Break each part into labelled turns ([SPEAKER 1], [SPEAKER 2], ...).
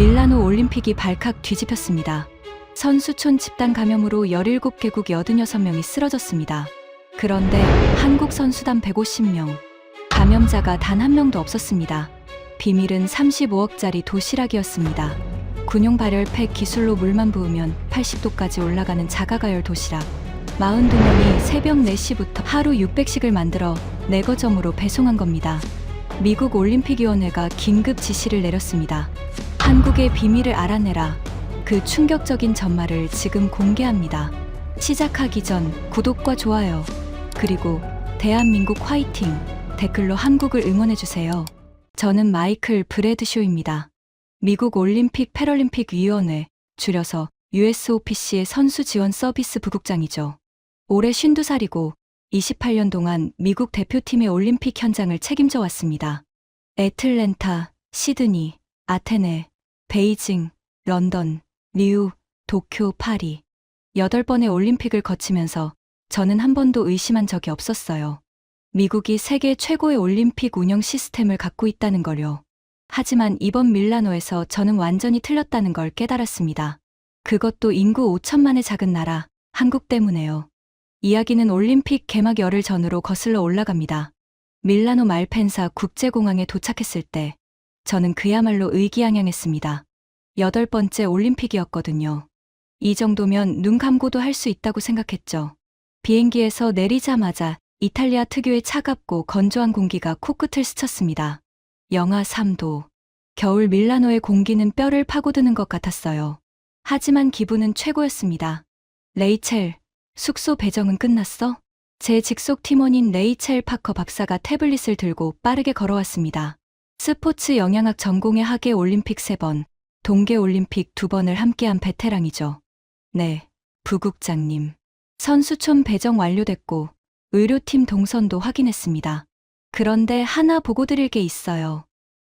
[SPEAKER 1] 밀라노 올림픽이 발칵 뒤집혔습니다. 선수촌 집단 감염으로 17개국 86명이 쓰러졌습니다. 그런데 한국 선수단 150명, 감염자가 단 한 명도 없었습니다. 비밀은 35억짜리 도시락이었습니다. 군용 발열팩 기술로 물만 부으면 80도까지 올라가는 자가가열 도시락. 42명이 새벽 4시부터 하루 600식을 만들어 내거점으로 배송한 겁니다. 미국 올림픽위원회가 긴급 지시를 내렸습니다. 한국의 비밀을 알아내라. 그 충격적인 전말을 지금 공개합니다. 시작하기 전 구독과 좋아요, 그리고 대한민국 화이팅 댓글로 한국을 응원해주세요. 저는 마이클 브래드쇼입니다. 미국 올림픽 패럴림픽 위원회, 줄여서 USOPC의 선수 지원 서비스 부국장이죠. 올해 52살이고 28년 동안 미국 대표팀의 올림픽 현장을 책임져 왔습니다. 애틀랜타, 시드니, 아테네, 베이징, 런던, 리우, 도쿄, 파리. 8번의 올림픽을 거치면서 저는 한 번도 의심한 적이 없었어요. 미국이 세계 최고의 올림픽 운영 시스템을 갖고 있다는 걸요. 하지만 이번 밀라노에서 저는 완전히 틀렸다는 걸 깨달았습니다. 그것도 인구 5천만의 작은 나라, 한국 때문에요. 이야기는 올림픽 개막 열흘 전으로 거슬러 올라갑니다. 밀라노 말펜사 국제공항에 도착했을 때 저는 그야말로 의기양양했습니다. 8번째 올림픽이었거든요. 이 정도면 눈 감고도 할 수 있다고 생각했죠. 비행기에서 내리자마자 이탈리아 특유의 차갑고 건조한 공기가 코끝을 스쳤습니다. 영하 3도. 겨울 밀라노의 공기는 뼈를 파고드는 것 같았어요. 하지만 기분은 최고였습니다. 레이첼, 숙소 배정은 끝났어? 제 직속 팀원인 레이첼 파커 박사가 태블릿을 들고 빠르게 걸어왔습니다. 스포츠 영양학 전공의 하계 올림픽 3번, 동계 올림픽 2번을 함께한 베테랑이죠. 네, 부국장님. 선수촌 배정 완료됐고 의료팀 동선도 확인했습니다. 그런데 하나 보고 드릴 게 있어요.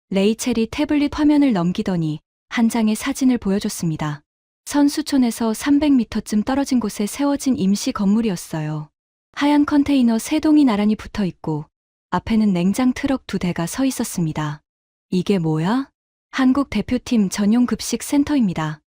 [SPEAKER 1] 레이첼이 태블릿 화면을 넘기더니 한 장의 사진을 보여줬습니다. 선수촌에서 300m쯤 떨어진 곳에 세워진 임시 건물이었어요. 하얀 컨테이너 3동이 나란히 붙어 있고 앞에는 냉장 트럭 2대가 서 있었습니다. 이게 뭐야? 한국 대표팀 전용 급식 센터입니다.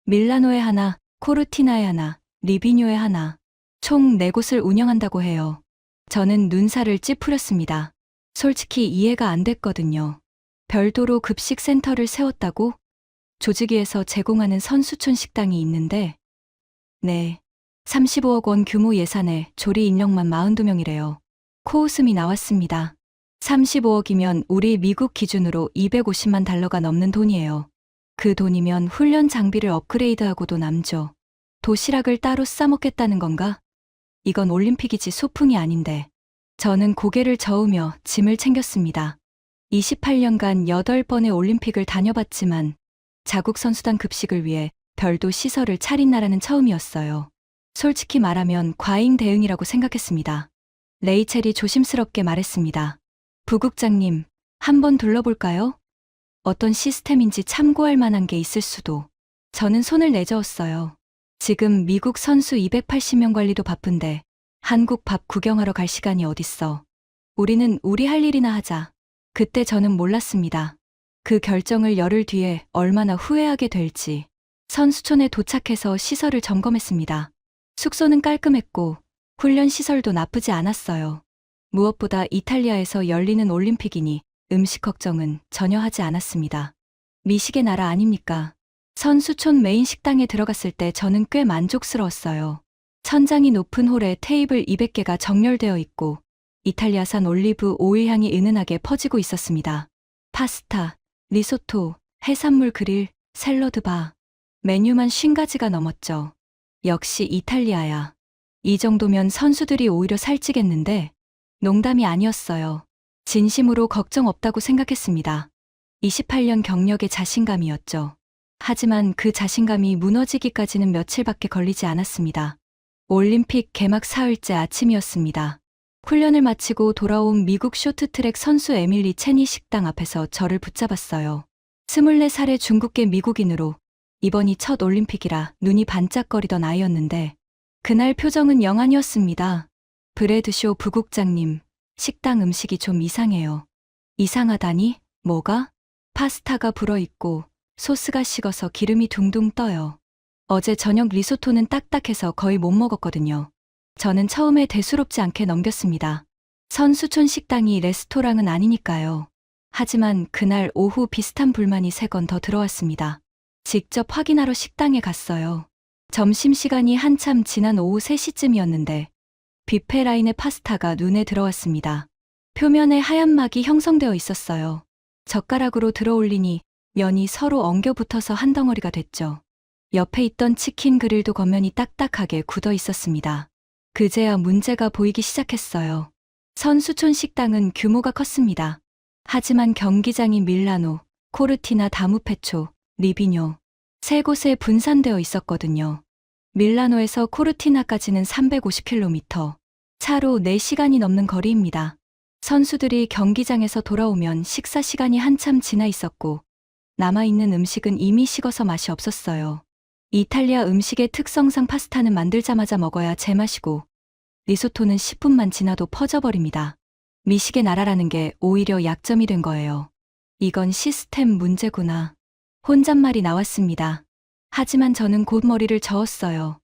[SPEAKER 1] 밀라노에 하나, 코르티나에 하나, 리비뇨에 하나. 총 4곳을 운영한다고 해요. 저는 눈살을 찌푸렸습니다. 솔직히 이해가 안 됐거든요. 별도로 급식 센터를 세웠다고? 조직위에서 제공하는 선수촌 식당이 있는데, 네, 35억 원 규모 예산에 조리 인력만 42명이래요. 코웃음이 나왔습니다. 35억이면 우리 미국 기준으로 250만 달러가 넘는 돈이에요. 그 돈이면 훈련 장비를 업그레이드하고도 남죠. 도시락을 따로 싸먹겠다는 건가? 이건 올림픽이지 소풍이 아닌데. 저는 고개를 저으며 짐을 챙겼습니다. 28년간 8번의 올림픽을 다녀봤지만 자국 선수단 급식을 위해 별도 시설을 차린 나라는 처음이었어요. 솔직히 말하면 과잉 대응이라고 생각했습니다. 레이첼이 조심스럽게 말했습니다. 부국장님, 한번 둘러볼까요? 어떤 시스템인지 참고할 만한 게 있을 수도. 저는 손을 내저었어요. 지금 미국 선수 280명 관리도 바쁜데 한국 밥 구경하러 갈 시간이 어딨어. 우리는 우리 할 일이나 하자. 그때 저는 몰랐습니다. 그 결정을 열흘 뒤에 얼마나 후회하게 될지. 선수촌에 도착해서 시설을 점검했습니다. 숙소는 깔끔했고 훈련 시설도 나쁘지 않았어요. 무엇보다 이탈리아에서 열리는 올림픽이니 음식 걱정은 전혀 하지 않았습니다. 미식의 나라 아닙니까? 선수촌 메인 식당에 들어갔을 때 저는 꽤 만족스러웠어요. 천장이 높은 홀에 테이블 200개가 정렬되어 있고 이탈리아산 올리브 오일 향이 은은하게 퍼지고 있었습니다. 파스타, 리소토, 해산물 그릴, 샐러드 바. 메뉴만 50가지가 넘었죠. 역시 이탈리아야. 이 정도면 선수들이 오히려 살찌겠는데 농담이 아니었어요. 진심으로 걱정 없다고 생각했습니다. 28년 경력의 자신감이었죠. 하지만 그 자신감이 무너지기까지는 며칠밖에 걸리지 않았습니다. 올림픽 개막 사흘째 아침이었습니다. 훈련을 마치고 돌아온 미국 쇼트트랙 선수 에밀리 체니 식당 앞에서 저를 붙잡았어요. 24살의 중국계 미국인으로 이번이 첫 올림픽이라 눈이 반짝거리던 아이였는데 그날 표정은 영안이었습니다. 브래드쇼 부국장님, 식당 음식이 좀 이상해요. 이상하다니? 뭐가? 파스타가 불어있고 소스가 식어서 기름이 둥둥 떠요. 어제 저녁 리소토는 딱딱해서 거의 못 먹었거든요. 저는 처음에 대수롭지 않게 넘겼습니다. 선수촌 식당이 레스토랑은 아니니까요. 하지만 그날 오후 비슷한 불만이 3건 더 들어왔습니다. 직접 확인하러 식당에 갔어요. 점심시간이 한참 지난 오후 3시쯤이었는데 뷔페 라인의 파스타가 눈에 들어왔습니다. 표면에 하얀 막이 형성되어 있었어요. 젓가락으로 들어올리니 면이 서로 엉겨 붙어서 한 덩어리가 됐죠. 옆에 있던 치킨 그릴도 겉면이 딱딱하게 굳어 있었습니다. 그제야 문제가 보이기 시작했어요. 선수촌 식당은 규모가 컸습니다. 하지만 경기장이 밀라노, 코르티나 다무페초, 리비뇨 3곳에 분산되어 있었거든요. 밀라노에서 코르티나까지는 350km, 차로 4시간이 넘는 거리입니다. 선수들이 경기장에서 돌아오면 식사 시간이 한참 지나 있었고 남아있는 음식은 이미 식어서 맛이 없었어요. 이탈리아 음식의 특성상 파스타는 만들자마자 먹어야 제맛이고 리소토는 10분만 지나도 퍼져버립니다. 미식의 나라라는 게 오히려 약점이 된 거예요. 이건 시스템 문제구나. 혼잣말이 나왔습니다. 하지만 저는 곧 머리를 저었어요.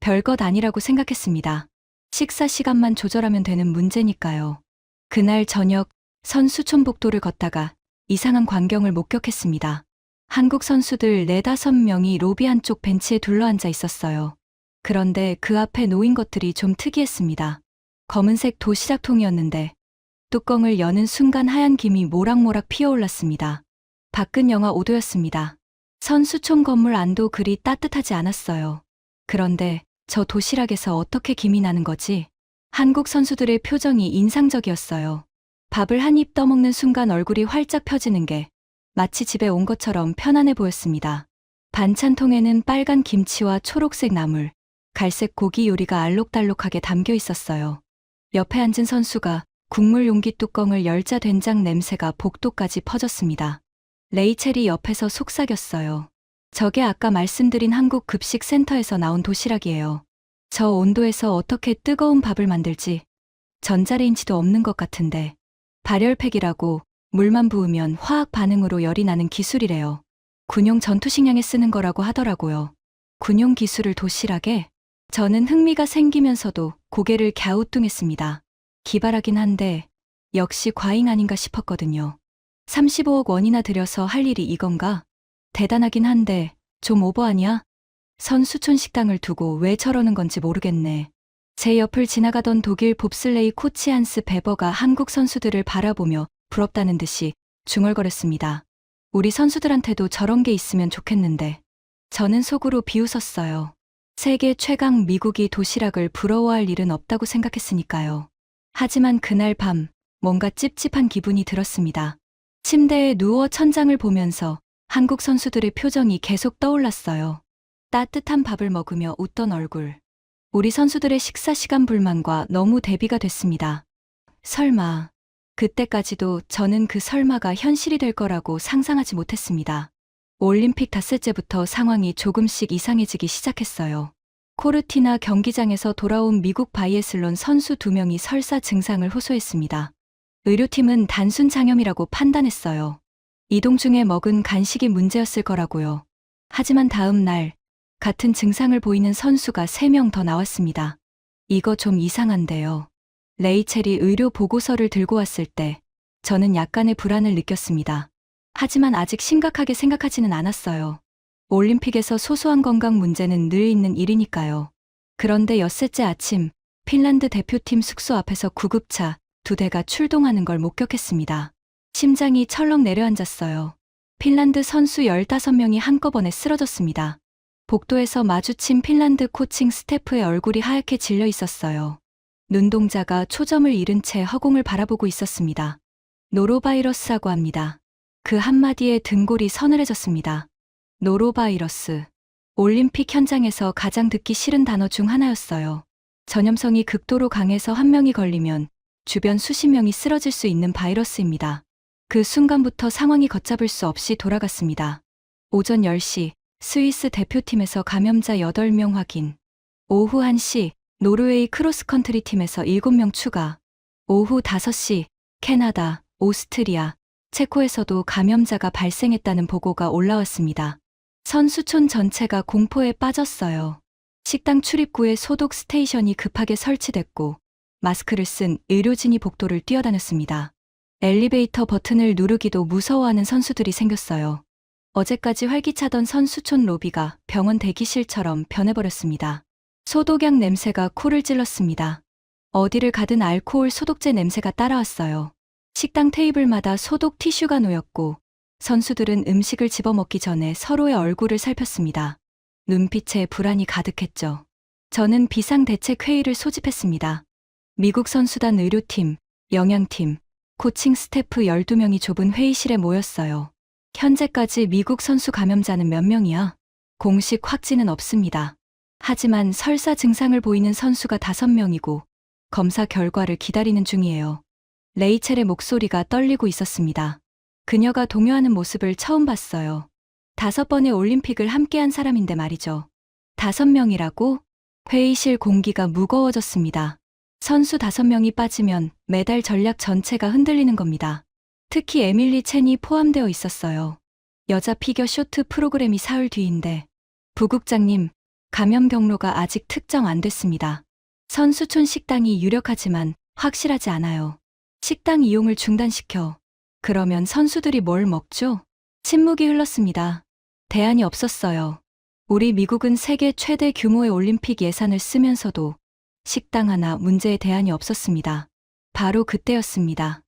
[SPEAKER 1] 별것 아니라고 생각했습니다. 식사 시간만 조절하면 되는 문제니까요. 그날 저녁 선수촌 복도를 걷다가 이상한 광경을 목격했습니다. 한국 선수들 4~5명이 로비 한쪽 벤치에 둘러앉아 있었어요. 그런데 그 앞에 놓인 것들이 좀 특이했습니다. 검은색 도시락통이었는데 뚜껑을 여는 순간 하얀 김이 모락모락 피어올랐습니다. 밖은 영하 5도였습니다. 선수촌 건물 안도 그리 따뜻하지 않았어요. 그런데 저 도시락에서 어떻게 김이 나는 거지? 한국 선수들의 표정이 인상적이었어요. 밥을 한 입 떠먹는 순간 얼굴이 활짝 펴지는 게 마치 집에 온 것처럼 편안해 보였습니다. 반찬통에는 빨간 김치와 초록색 나물, 갈색 고기 요리가 알록달록하게 담겨 있었어요. 옆에 앉은 선수가 국물 용기 뚜껑을 열자 된장 냄새가 복도까지 퍼졌습니다. 레이첼이 옆에서 속삭였어요. 저게 아까 말씀드린 한국 급식 센터에서 나온 도시락이에요. 저 온도에서 어떻게 뜨거운 밥을 만들지? 전자레인지도 없는 것 같은데. 발열팩이라고 물만 부으면 화학 반응으로 열이 나는 기술이래요. 군용 전투식량에 쓰는 거라고 하더라고요. 군용 기술을 도시락에? 저는 흥미가 생기면서도 고개를 갸우뚱했습니다. 기발하긴 한데 역시 과잉 아닌가 싶었거든요. 35억 원이나 들여서 할 일이 이건가? 대단하긴 한데 좀 오버 아니야? 선수촌 식당을 두고 왜 저러는 건지 모르겠네. 제 옆을 지나가던 독일 봅슬레이 코치 한스 베버가 한국 선수들을 바라보며 부럽다는 듯이 중얼거렸습니다. 우리 선수들한테도 저런 게 있으면 좋겠는데. 저는 속으로 비웃었어요. 세계 최강 미국이 도시락을 부러워할 일은 없다고 생각했으니까요. 하지만 그날 밤 뭔가 찝찝한 기분이 들었습니다. 침대에 누워 천장을 보면서 한국 선수들의 표정이 계속 떠올랐어요. 따뜻한 밥을 먹으며 웃던 얼굴. 우리 선수들의 식사 시간 불만과 너무 대비가 됐습니다. 설마. 그때까지도 저는 그 설마가 현실이 될 거라고 상상하지 못했습니다. 올림픽 닷새째부터 상황이 조금씩 이상해지기 시작했어요. 코르티나 경기장에서 돌아온 미국 바이애슬론 선수 2명이 설사 증상을 호소했습니다. 의료팀은 단순 장염이라고 판단했어요. 이동 중에 먹은 간식이 문제였을 거라고요. 하지만 다음 날 같은 증상을 보이는 선수가 3명 더 나왔습니다. 이거 좀 이상한데요. 레이첼이 의료 보고서를 들고 왔을 때 저는 약간의 불안을 느꼈습니다. 하지만 아직 심각하게 생각하지는 않았어요. 올림픽에서 소소한 건강 문제는 늘 있는 일이니까요. 그런데 엿새째 아침 핀란드 대표팀 숙소 앞에서 구급차 2대가 출동하는 걸 목격했습니다. 심장이 철렁 내려앉았어요. 핀란드 선수 15명이 한꺼번에 쓰러졌습니다. 복도에서 마주친 핀란드 코칭 스태프의 얼굴이 하얗게 질려 있었어요. 눈동자가 초점을 잃은 채 허공을 바라보고 있었습니다. 노로바이러스라고 합니다. 그 한마디에 등골이 서늘해졌습니다. 노로바이러스. 올림픽 현장에서 가장 듣기 싫은 단어 중 하나였어요. 전염성이 극도로 강해서 한 명이 걸리면 주변 수십 명이 쓰러질 수 있는 바이러스입니다. 그 순간부터 상황이 걷잡을 수 없이 돌아갔습니다. 오전 10시 스위스 대표팀에서 감염자 8명 확인. 오후 1시 노르웨이 크로스컨트리 팀에서 7명 추가. 오후 5시 캐나다, 오스트리아, 체코에서도 감염자가 발생했다는 보고가 올라왔습니다. 선수촌 전체가 공포에 빠졌어요. 식당 출입구에 소독 스테이션이 급하게 설치됐고 마스크를 쓴 의료진이 복도를 뛰어다녔습니다. 엘리베이터 버튼을 누르기도 무서워하는 선수들이 생겼어요. 어제까지 활기차던 선수촌 로비가 병원 대기실처럼 변해버렸습니다. 소독약 냄새가 코를 찔렀습니다. 어디를 가든 알코올 소독제 냄새가 따라왔어요. 식당 테이블마다 소독 티슈가 놓였고 선수들은 음식을 집어먹기 전에 서로의 얼굴을 살폈습니다. 눈빛에 불안이 가득했죠. 저는 비상대책회의를 소집했습니다. 미국 선수단 의료팀, 영양팀, 코칭 스태프 12명이 좁은 회의실에 모였어요. 현재까지 미국 선수 감염자는 몇 명이야? 공식 확진은 없습니다. 하지만 설사 증상을 보이는 선수가 5명이고 검사 결과를 기다리는 중이에요. 레이첼의 목소리가 떨리고 있었습니다. 그녀가 동요하는 모습을 처음 봤어요. 5번의 올림픽을 함께한 사람인데 말이죠. 5명이라고? 회의실 공기가 무거워졌습니다. 선수 5명이 빠지면 메달 전략 전체가 흔들리는 겁니다. 특히 에밀리 첸이 포함되어 있었어요. 여자 피겨 쇼트 프로그램이 사흘 뒤인데 부국장님, 감염 경로가 아직 특정 안 됐습니다. 선수촌 식당이 유력하지만 확실하지 않아요. 식당 이용을 중단시켜. 그러면 선수들이 뭘 먹죠? 침묵이 흘렀습니다. 대안이 없었어요. 우리 미국은 세계 최대 규모의 올림픽 예산을 쓰면서도 식당 하나 문제의 대안이 없었습니다. 바로 그때였습니다.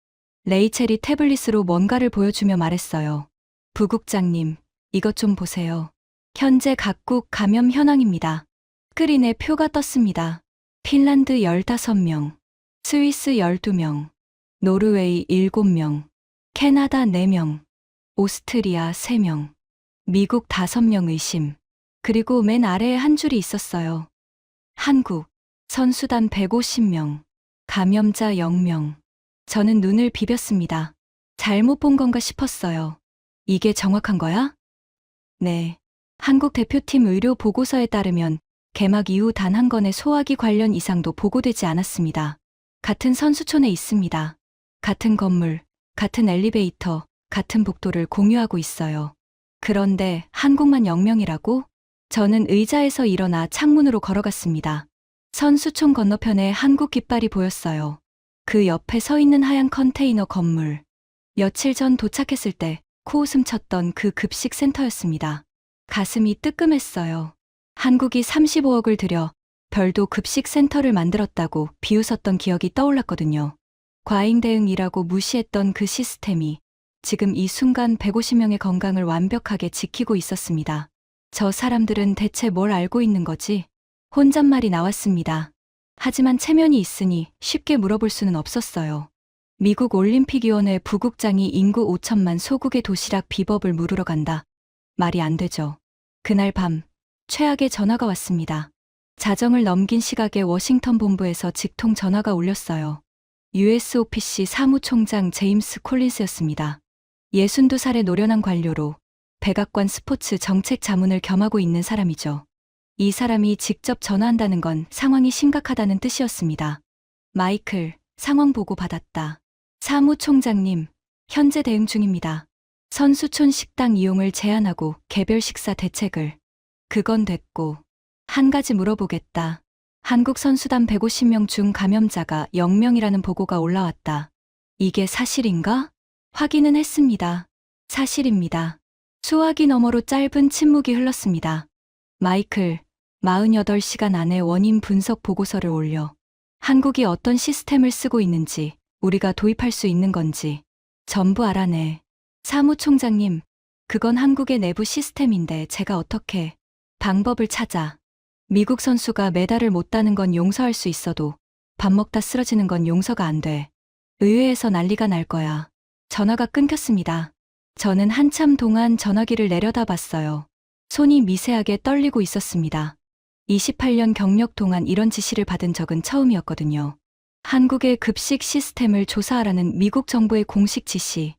[SPEAKER 1] 레이첼이 태블릿으로 뭔가를 보여주며 말했어요. 부국장님, 이것 좀 보세요. 현재 각국 감염 현황입니다. 스크린에 표가 떴습니다. 핀란드 15명, 스위스 12명, 노르웨이 7명, 캐나다 4명, 오스트리아 3명, 미국 5명 의심. 그리고 맨 아래에 한 줄이 있었어요. 한국, 선수단 150명, 감염자 0명. 저는 눈을 비볐습니다. 잘못 본 건가 싶었어요. 이게 정확한 거야? 네. 한국 대표팀 의료 보고서에 따르면 개막 이후 단 한 건의 소화기 관련 이상도 보고되지 않았습니다. 같은 선수촌에 있습니다. 같은 건물, 같은 엘리베이터, 같은 복도를 공유하고 있어요. 그런데 한국만 0명이라고? 저는 의자에서 일어나 창문으로 걸어갔습니다. 선수촌 건너편에 한국 깃발이 보였어요. 그 옆에 서 있는 하얀 컨테이너 건물. 며칠 전 도착했을 때 코웃음 쳤던 그 급식 센터였습니다. 가슴이 뜨끔했어요. 한국이 35억을 들여 별도 급식 센터를 만들었다고 비웃었던 기억이 떠올랐거든요. 과잉 대응이라고 무시했던 그 시스템이 지금 이 순간 150명의 건강을 완벽하게 지키고 있었습니다. 저 사람들은 대체 뭘 알고 있는 거지? 혼잣말이 나왔습니다. 하지만 체면이 있으니 쉽게 물어볼 수는 없었어요. 미국 올림픽위원회 부국장이 인구 5천만 소국의 도시락 비법을 물으러 간다. 말이 안 되죠. 그날 밤 최악의 전화가 왔습니다. 자정을 넘긴 시각에 워싱턴 본부에서 직통 전화가 울렸어요. USOPC 사무총장 제임스 콜린스였습니다. 62살의 노련한 관료로 백악관 스포츠 정책 자문을 겸하고 있는 사람이죠. 이 사람이 직접 전화한다는 건 상황이 심각하다는 뜻이었습니다. 마이클, 상황 보고 받았다. 사무총장님, 현재 대응 중입니다. 선수촌 식당 이용을 제한하고 개별 식사 대책을. 그건 됐고, 한 가지 물어보겠다. 한국 선수단 150명 중 감염자가 0명이라는 보고가 올라왔다. 이게 사실인가? 확인은 했습니다. 사실입니다. 수화기 너머로 짧은 침묵이 흘렀습니다. 마이클, 48시간 안에 원인 분석 보고서를 올려. 한국이 어떤 시스템을 쓰고 있는지, 우리가 도입할 수 있는 건지 전부 알아내. 사무총장님, 그건 한국의 내부 시스템인데 제가 어떻게 방법을 찾아. 미국 선수가 메달을 못 따는 건 용서할 수 있어도 밥 먹다 쓰러지는 건 용서가 안 돼. 의회에서 난리가 날 거야. 전화가 끊겼습니다. 저는 한참 동안 전화기를 내려다봤어요. 손이 미세하게 떨리고 있었습니다. 28년 경력 동안 이런 지시를 받은 적은 처음이었거든요. 한국의 급식 시스템을 조사하라는 미국 정부의 공식 지시.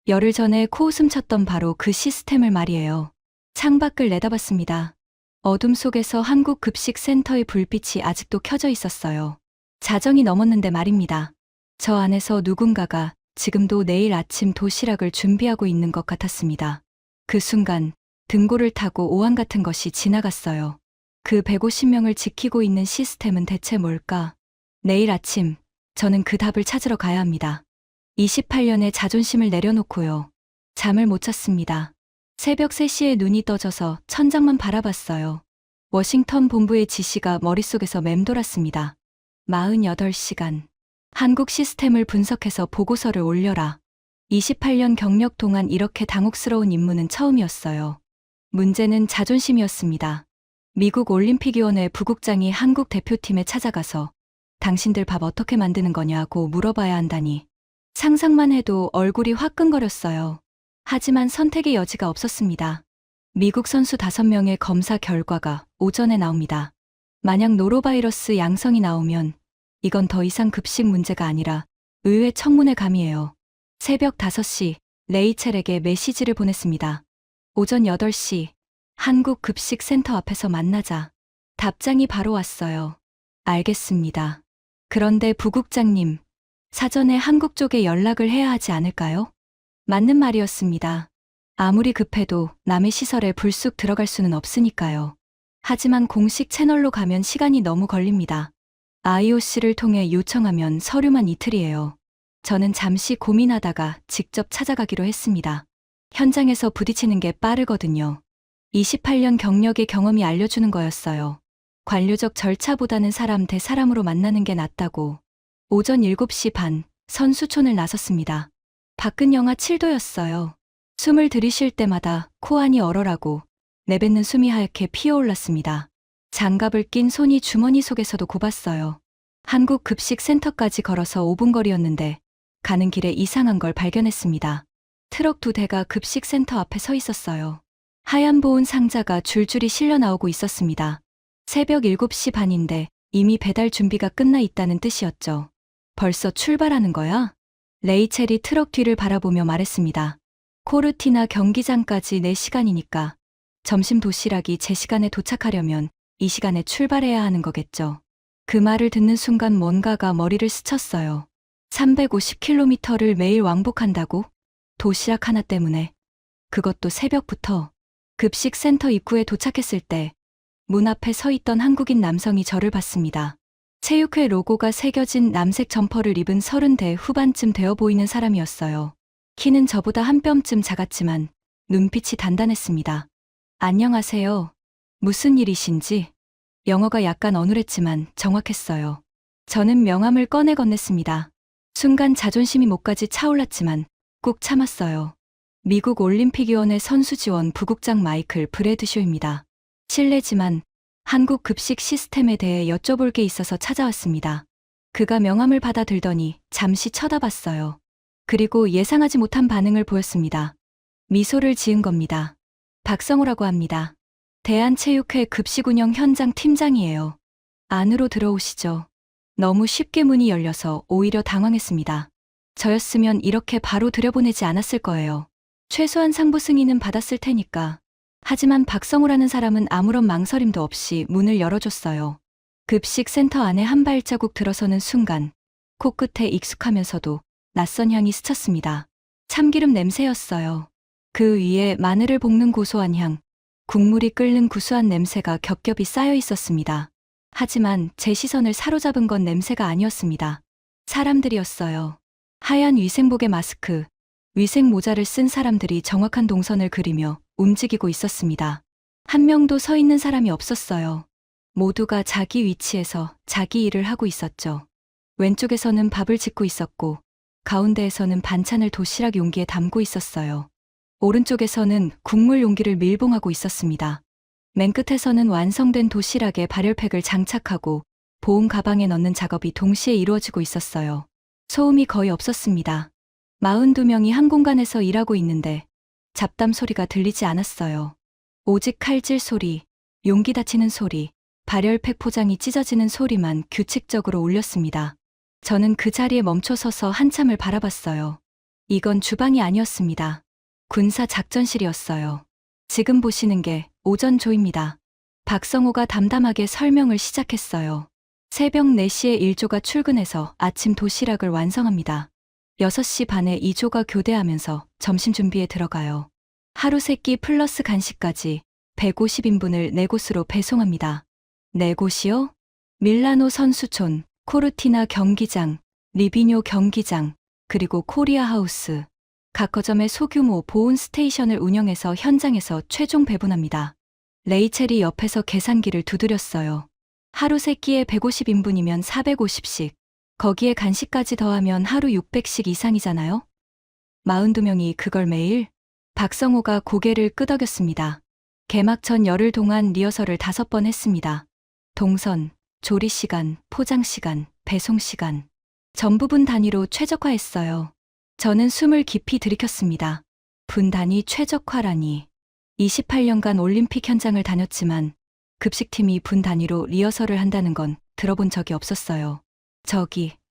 [SPEAKER 1] 열흘 전에 코웃음 쳤던 바로 그 시스템을 말이에요. 창밖을 내다봤습니다. 어둠 속에서 한국 급식 센터의 불빛이 아직도 켜져 있었어요. 자정이 넘었는데 말입니다. 저 안에서 누군가가 지금도 내일 아침 도시락을 준비하고 있는 것 같았습니다. 그 순간 등고를 타고 오한 같은 것이 지나갔어요. 그 150명을 지키고 있는 시스템은 대체 뭘까? 내일 아침 저는 그 답을 찾으러 가야 합니다. 28년의 자존심을 내려놓고요. 잠을 못 잤습니다. 새벽 3시에 눈이 떠져서 천장만 바라봤어요. 워싱턴 본부의 지시가 머릿속에서 맴돌았습니다. 48시간. 한국 시스템을 분석해서 보고서를 올려라. 28년 경력 동안 이렇게 당혹스러운 임무는 처음이었어요. 문제는 자존심이었습니다. 미국 올림픽위원회 부국장이 한국 대표팀에 찾아가서 당신들 밥 어떻게 만드는 거냐고 물어봐야 한다니. 상상만 해도 얼굴이 화끈거렸어요. 하지만 선택의 여지가 없었습니다. 미국 선수 5명의 검사 결과가 오전에 나옵니다. 만약 노로바이러스 양성이 나오면 이건 더 이상 급식 문제가 아니라 의회 청문회 감이에요. 새벽 5시 레이첼에게 메시지를 보냈습니다. 오전 8시 한국급식센터 앞에서 만나자. 답장이 바로 왔어요. 알겠습니다. 그런데 부국장님, 사전에 한국 쪽에 연락을 해야 하지 않을까요? 맞는 말이었습니다. 아무리 급해도 남의 시설에 불쑥 들어갈 수는 없으니까요. 하지만 공식 채널로 가면 시간이 너무 걸립니다. IOC를 통해 요청하면 서류만 이틀이에요. 저는 잠시 고민하다가 직접 찾아가기로 했습니다. 현장에서 부딪히는 게 빠르거든요. 28년 경력의 경험이 알려주는 거였어요. 관료적 절차보다는 사람 대 사람으로 만나는 게 낫다고. 오전 7시 반, 선수촌을 나섰습니다. 밖은 영하 7도였어요. 숨을 들이쉴 때마다 코 안이 얼얼하고 내뱉는 숨이 하얗게 피어올랐습니다. 장갑을 낀 손이 주머니 속에서도 곱았어요. 한국급식센터까지 걸어서 5분 거리였는데 가는 길에 이상한 걸 발견했습니다. 트럭 2대가 급식센터 앞에 서 있었어요. 하얀 보온 상자가 줄줄이 실려 나오고 있었습니다. 새벽 7시 반인데 이미 배달 준비가 끝나 있다는 뜻이었죠. 벌써 출발하는 거야? 레이첼이 트럭 뒤를 바라보며 말했습니다. 코르티나 경기장까지 4시간이니까 점심 도시락이 제 시간에 도착하려면 이 시간에 출발해야 하는 거겠죠. 그 말을 듣는 순간 뭔가가 머리를 스쳤어요. 350km를 매일 왕복한다고? 도시락 하나 때문에. 그것도 새벽부터. 급식센터 입구에 도착했을 때 문 앞에 서 있던 한국인 남성이 저를 봤습니다. 체육회 로고가 새겨진 남색 점퍼를 입은 30대 후반쯤 되어 보이는 사람이었어요. 키는 저보다 한 뼘쯤 작았지만 눈빛이 단단했습니다. 안녕하세요. 무슨 일이신지? 영어가 약간 어눌했지만 정확했어요. 저는 명함을 꺼내 건넸습니다. 순간 자존심이 목까지 차올랐지만 꾹 참았어요. 미국 올림픽위원회 선수지원 부국장 마이클 브래드쇼입니다. 실례지만 한국 급식 시스템에 대해 여쭤볼 게 있어서 찾아왔습니다. 그가 명함을 받아 들더니 잠시 쳐다봤어요. 그리고 예상하지 못한 반응을 보였습니다. 미소를 지은 겁니다. 박성호라고 합니다. 대한체육회 급식운영 현장 팀장이에요. 안으로 들어오시죠. 너무 쉽게 문이 열려서 오히려 당황했습니다. 저였으면 이렇게 바로 들여보내지 않았을 거예요. 최소한 상부 승인은 받았을 테니까. 하지만 박성호라는 사람은 아무런 망설임도 없이 문을 열어줬어요. 급식센터 안에 한 발자국 들어서는 순간 코끝에 익숙하면서도 낯선 향이 스쳤습니다. 참기름 냄새였어요. 그 위에 마늘을 볶는 고소한 향, 국물이 끓는 구수한 냄새가 겹겹이 쌓여 있었습니다. 하지만 제 시선을 사로잡은 건 냄새가 아니었습니다. 사람들이었어요. 하얀 위생복에 마스크, 위생 모자를 쓴 사람들이 정확한 동선을 그리며 움직이고 있었습니다. 한 명도 서 있는 사람이 없었어요. 모두가 자기 위치에서 자기 일을 하고 있었죠. 왼쪽에서는 밥을 짓고 있었고, 가운데에서는 반찬을 도시락 용기에 담고 있었어요. 오른쪽에서는 국물 용기를 밀봉하고 있었습니다. 맨 끝에서는 완성된 도시락에 발열팩을 장착하고 보온 가방에 넣는 작업이 동시에 이루어지고 있었어요. 소음이 거의 없었습니다. 42명이 한 공간에서 일하고 있는데 잡담 소리가 들리지 않았어요. 오직 칼질 소리, 용기 닫히는 소리, 발열팩 포장이 찢어지는 소리만 규칙적으로 울렸습니다. 저는 그 자리에 멈춰 서서 한참을 바라봤어요. 이건 주방이 아니었습니다. 군사 작전실이었어요. 지금 보시는 게 오전 조입니다. 박성호가 담담하게 설명을 시작했어요. 새벽 4시에 1조가 출근해서 아침 도시락을 완성합니다. 6시 반에 2조가 교대하면서 점심 준비에 들어가요. 하루 3끼 플러스 간식까지 150인분을 4곳으로 배송합니다. 4곳이요? 밀라노 선수촌, 코르티나 경기장, 리비뇨 경기장, 그리고 코리아 하우스. 각 거점에 소규모 보온 스테이션을 운영해서 현장에서 최종 배분합니다. 레이첼이 옆에서 계산기를 두드렸어요. 하루 3끼에 150인분이면 450씩. 거기에 간식까지 더하면 하루 600씩 이상이잖아요? 42명이 그걸 매일? 박성호가 고개를 끄덕였습니다. 개막 전 열흘 동안 리허설을 5번 했습니다. 동선, 조리 시간, 포장 시간, 배송 시간. 전부 분 단위로 최적화했어요. 저는 숨을 깊이 들이켰습니다. 분 단위 최적화라니. 28년간 올림픽 현장을 다녔지만 급식팀이 분 단위로 리허설을 한다는 건 들어본 적이 없었어요.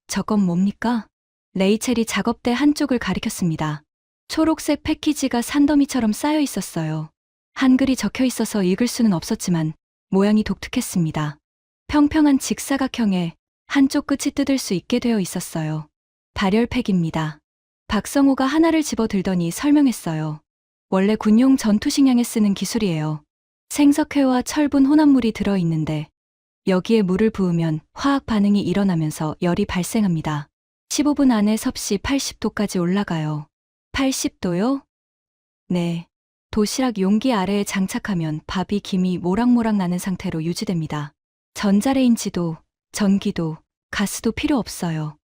[SPEAKER 1] 저건 뭡니까? 레이첼이 작업대 한쪽을 가리켰습니다. 초록색 패키지가 산더미처럼 쌓여 있었어요. 한글이 적혀 있어서 읽을 수는 없었지만 모양이 독특했습니다. 평평한 직사각형에 한쪽 끝이 뜯을 수 있게 되어 있었어요. 발열팩입니다. 박성호가 하나를 집어 들더니 설명했어요. 원래 군용 전투식량에 쓰는 기술이에요. 생석회와 철분 혼합물이 들어있는데 여기에 물을 부으면 화학 반응이 일어나면서 열이 발생합니다. 15분 안에 섭씨 80도까지 올라가요. 80도요? 네. 도시락 용기 아래에 장착하면 밥이 김이 모락모락 나는 상태로 유지됩니다. 전자레인지도, 전기도, 가스도 필요 없어요.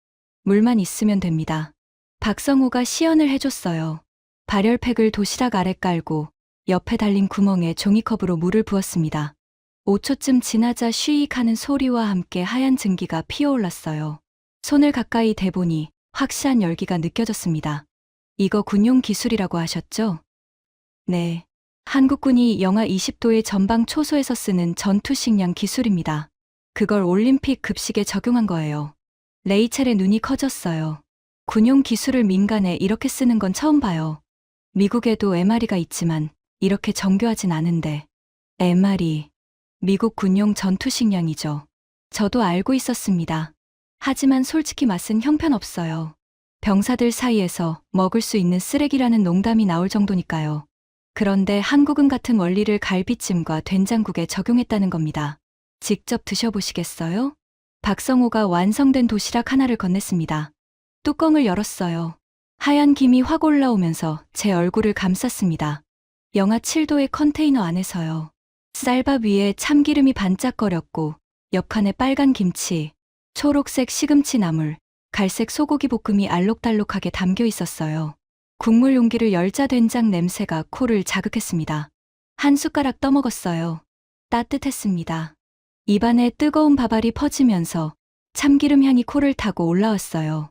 [SPEAKER 1] 물만 있으면 됩니다. 박성호가 시연을 해줬어요. 발열팩을 도시락 아래 깔고 옆에 달린 구멍에 종이컵으로 물을 부었습니다. 5초쯤 지나자 쉬익 하는 소리와 함께 하얀 증기가 피어올랐어요. 손을 가까이 대보니 확실한 열기가 느껴졌습니다. 이거 군용 기술이라고 하셨죠? 네. 한국군이 영하 20도의 전방 초소에서 쓰는 전투식량 기술입니다. 그걸 올림픽 급식에 적용한 거예요. 레이첼의 눈이 커졌어요. 군용 기술을 민간에 이렇게 쓰는 건 처음 봐요. 미국에도 MRE가 있지만 이렇게 정교하진 않은데. MRE. 미국 군용 전투식량이죠. 저도 알고 있었습니다. 하지만 솔직히 맛은 형편없어요. 병사들 사이에서 먹을 수 있는 쓰레기라는 농담이 나올 정도니까요. 그런데 한국은 같은 원리를 갈비찜과 된장국에 적용했다는 겁니다. 직접 드셔보시겠어요? 박성호가 완성된 도시락 하나를 건넸습니다. 뚜껑을 열었어요. 하얀 김이 확 올라오면서 제 얼굴을 감쌌습니다. 영하 7도의 컨테이너 안에서요. 쌀밥 위에 참기름이 반짝거렸고 옆 칸에 빨간 김치, 초록색 시금치 나물, 갈색 소고기 볶음이 알록달록하게 담겨 있었어요. 국물 용기를 열자 된장 냄새가 코를 자극했습니다. 한 숟가락 떠먹었어요. 따뜻했습니다. 입안에 뜨거운 밥알이 퍼지면서 참기름 향이 코를 타고 올라왔어요.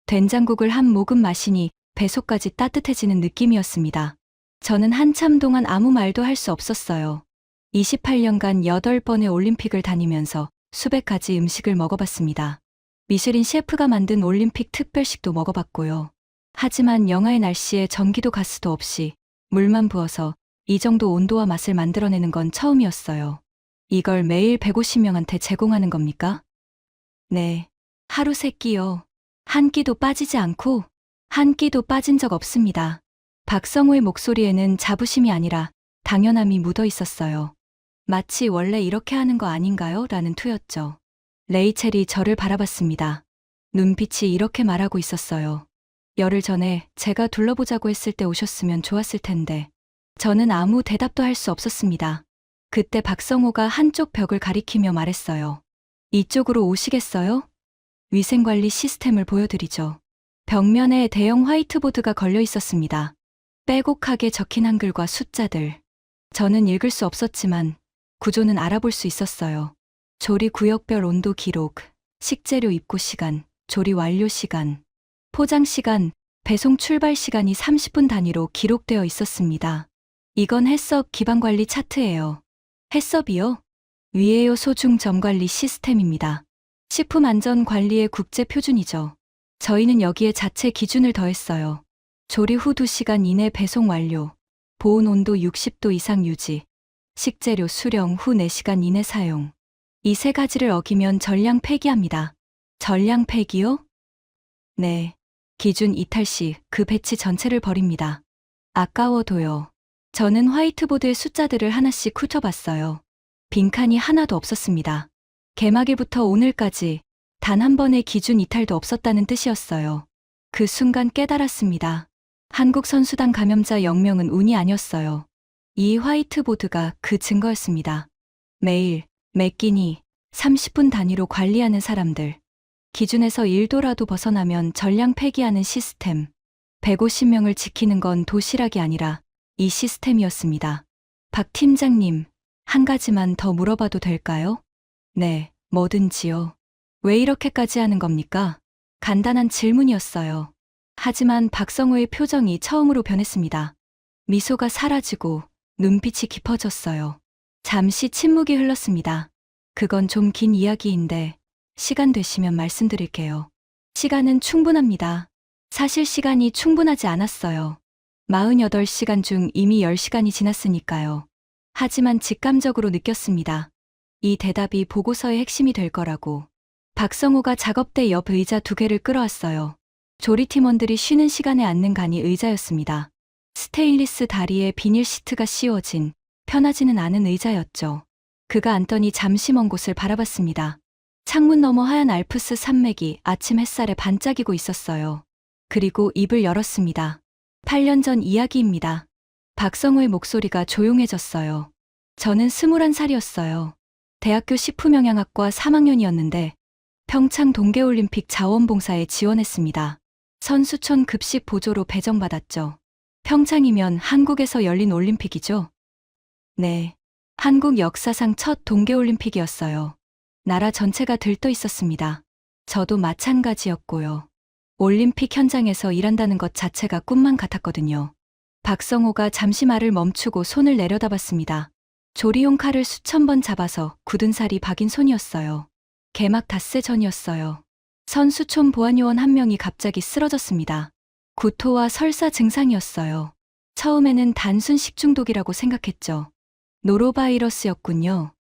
[SPEAKER 1] 된장국을 한 모금 마시니 배속까지 따뜻해지는 느낌이었습니다. 저는 한참 동안 아무 말도 할 수 없었어요. 28년간 8번의 올림픽을 다니면서 수백 가지 음식을 먹어봤습니다. 미쉐린 셰프가 만든 올림픽 특별식도 먹어봤고요. 하지만 영하의 날씨에 전기도 가스도 없이 물만 부어서 이 정도 온도와 맛을 만들어내는 건 처음이었어요. 이걸 매일 150명한테 제공하는 겁니까? 네. 하루 3끼요. 한 끼도 빠지지 않고 한 끼도 빠진 적 없습니다. 박성호의 목소리에는 자부심이 아니라 당연함이 묻어 있었어요. 마치 원래 이렇게 하는 거 아닌가요? 라는 투였죠. 레이첼이 저를 바라봤습니다. 눈빛이 이렇게 말하고 있었어요. 열흘 전에 제가 둘러보자고 했을 때 오셨으면 좋았을 텐데. 저는 아무 대답도 할 수 없었습니다. 그때 박성호가 한쪽 벽을 가리키며 말했어요. 이쪽으로 오시겠어요? 위생관리 시스템을 보여드리죠. 벽면에 대형 화이트보드가 걸려 있었습니다. 빼곡하게 적힌 한글과 숫자들. 저는 읽을 수 없었지만 구조는 알아볼 수 있었어요. 조리 구역별 온도 기록, 식재료 입고 시간, 조리 완료 시간, 포장 시간, 배송 출발 시간이 30분 단위로 기록되어 있었습니다. 이건 햇섭 기반관리 차트예요. 햇섭이요? 위에요. 소중 점관리 시스템입니다. 식품안전관리의 국제 표준이죠. 저희는 여기에 자체 기준을 더했어요. 조리 후 2시간 이내 배송 완료, 보온 온도 60도 이상 유지, 식재료 수령 후 4시간 이내 사용. 이 3가지를 어기면 전량 폐기합니다. 전량 폐기요? 네. 기준 이탈 시 그 배치 전체를 버립니다. 아까워도요. 저는 화이트보드의 숫자들을 하나씩 훑어봤어요. 빈칸이 하나도 없었습니다. 개막일부터 오늘까지 단 한 번의 기준 이탈도 없었다는 뜻이었어요. 그 순간 깨달았습니다. 한국 선수단 감염자 0명은 운이 아니었어요. 이 화이트보드가 그 증거였습니다. 매일, 매 끼니, 30분 단위로 관리하는 사람들. 기준에서 1도라도 벗어나면 전량 폐기하는 시스템. 150명을 지키는 건 도시락이 아니라 이 시스템이었습니다. 박 팀장님, 한 가지만 더 물어봐도 될까요? 네, 뭐든지요. 왜 이렇게까지 하는 겁니까? 간단한 질문이었어요. 하지만 박성호의 표정이 처음으로 변했습니다. 미소가 사라지고 눈빛이 깊어졌어요. 잠시 침묵이 흘렀습니다. 그건 좀 긴 이야기인데 시간 되시면 말씀드릴게요. 시간은 충분합니다. 사실 시간이 충분하지 않았어요. 48시간 중 이미 10시간이 지났으니까요. 하지만 직감적으로 느꼈습니다. 이 대답이 보고서의 핵심이 될 거라고. 박성호가 작업대 옆 의자 2개를 끌어왔어요. 조리팀원들이 쉬는 시간에 앉는 간이 의자였습니다. 스테인리스 다리에 비닐 시트가 씌워진 편하지는 않은 의자였죠. 그가 앉더니 잠시 먼 곳을 바라봤습니다. 창문 너머 하얀 알프스 산맥이 아침 햇살에 반짝이고 있었어요. 그리고 입을 열었습니다. 8년 전 이야기입니다. 박성호의 목소리가 조용해졌어요. 저는 21살이었어요. 대학교 식품영양학과 3학년이었는데 평창 동계올림픽 자원봉사에 지원했습니다. 선수촌 급식 보조로 배정받았죠. 평창이면 한국에서 열린 올림픽이죠? 네. 한국 역사상 첫 동계올림픽이었어요. 나라 전체가 들떠 있었습니다. 저도 마찬가지였고요. 올림픽 현장에서 일한다는 것 자체가 꿈만 같았거든요. 박성호가 잠시 말을 멈추고 손을 내려다봤습니다. 조리용 칼을 수천 번 잡아서 굳은 살이 박인 손이었어요. 개막 닷새 전이었어요. 선수촌 보안요원 한 명이 갑자기 쓰러졌습니다. 구토와 설사 증상이었어요. 처음에는 단순 식중독이라고 생각했죠. 노로바이러스였군요.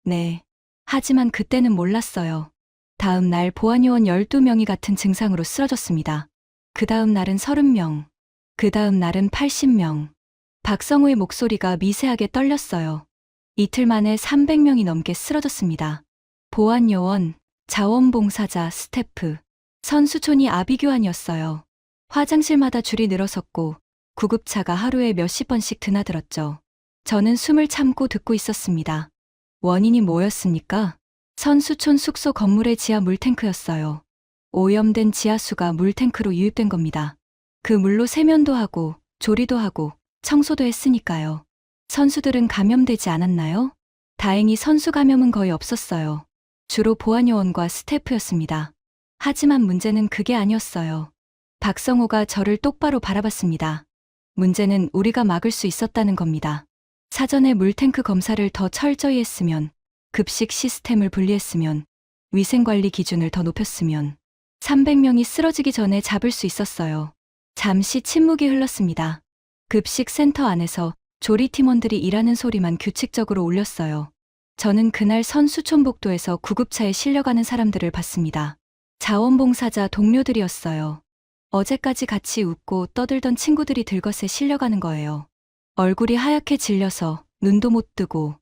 [SPEAKER 1] 네. 하지만 그때는 몰랐어요. 다음 날 보안요원 12명이 같은 증상으로 쓰러졌습니다. 그 다음 날은 30명. 그 다음 날은 80명. 박성호의 목소리가 미세하게 떨렸어요. 이틀 만에 300명이 넘게 쓰러졌습니다. 보안요원, 자원봉사자, 스태프, 선수촌이 아비규환이었어요. 화장실마다 줄이 늘어섰고 구급차가 하루에 몇십 번씩 드나들었죠. 저는 숨을 참고 듣고 있었습니다. 원인이 뭐였습니까? 선수촌 숙소 건물의 지하 물탱크였어요. 오염된 지하수가 물탱크로 유입된 겁니다. 그 물로 세면도 하고 조리도 하고 청소도 했으니까요. 선수들은 감염되지 않았나요? 다행히 선수 감염은 거의 없었어요. 주로 보안요원과 스태프였습니다. 하지만 문제는 그게 아니었어요. 박성호가 저를 똑바로 바라봤습니다. 문제는 우리가 막을 수 있었다는 겁니다. 사전에 물탱크 검사를 더 철저히 했으면, 급식 시스템을 분리했으면, 위생관리 기준을 더 높였으면 300명이 쓰러지기 전에 잡을 수 있었어요. 잠시 침묵이 흘렀습니다. 급식 센터 안에서 조리팀원들이 일하는 소리만 규칙적으로 울렸어요. 저는 그날 선수촌 복도에서 구급차에 실려가는 사람들을 봤습니다. 자원봉사자 동료들이었어요. 어제까지 같이 웃고 떠들던 친구들이 들것에 실려가는 거예요. 얼굴이 하얗게 질려서 눈도 못 뜨고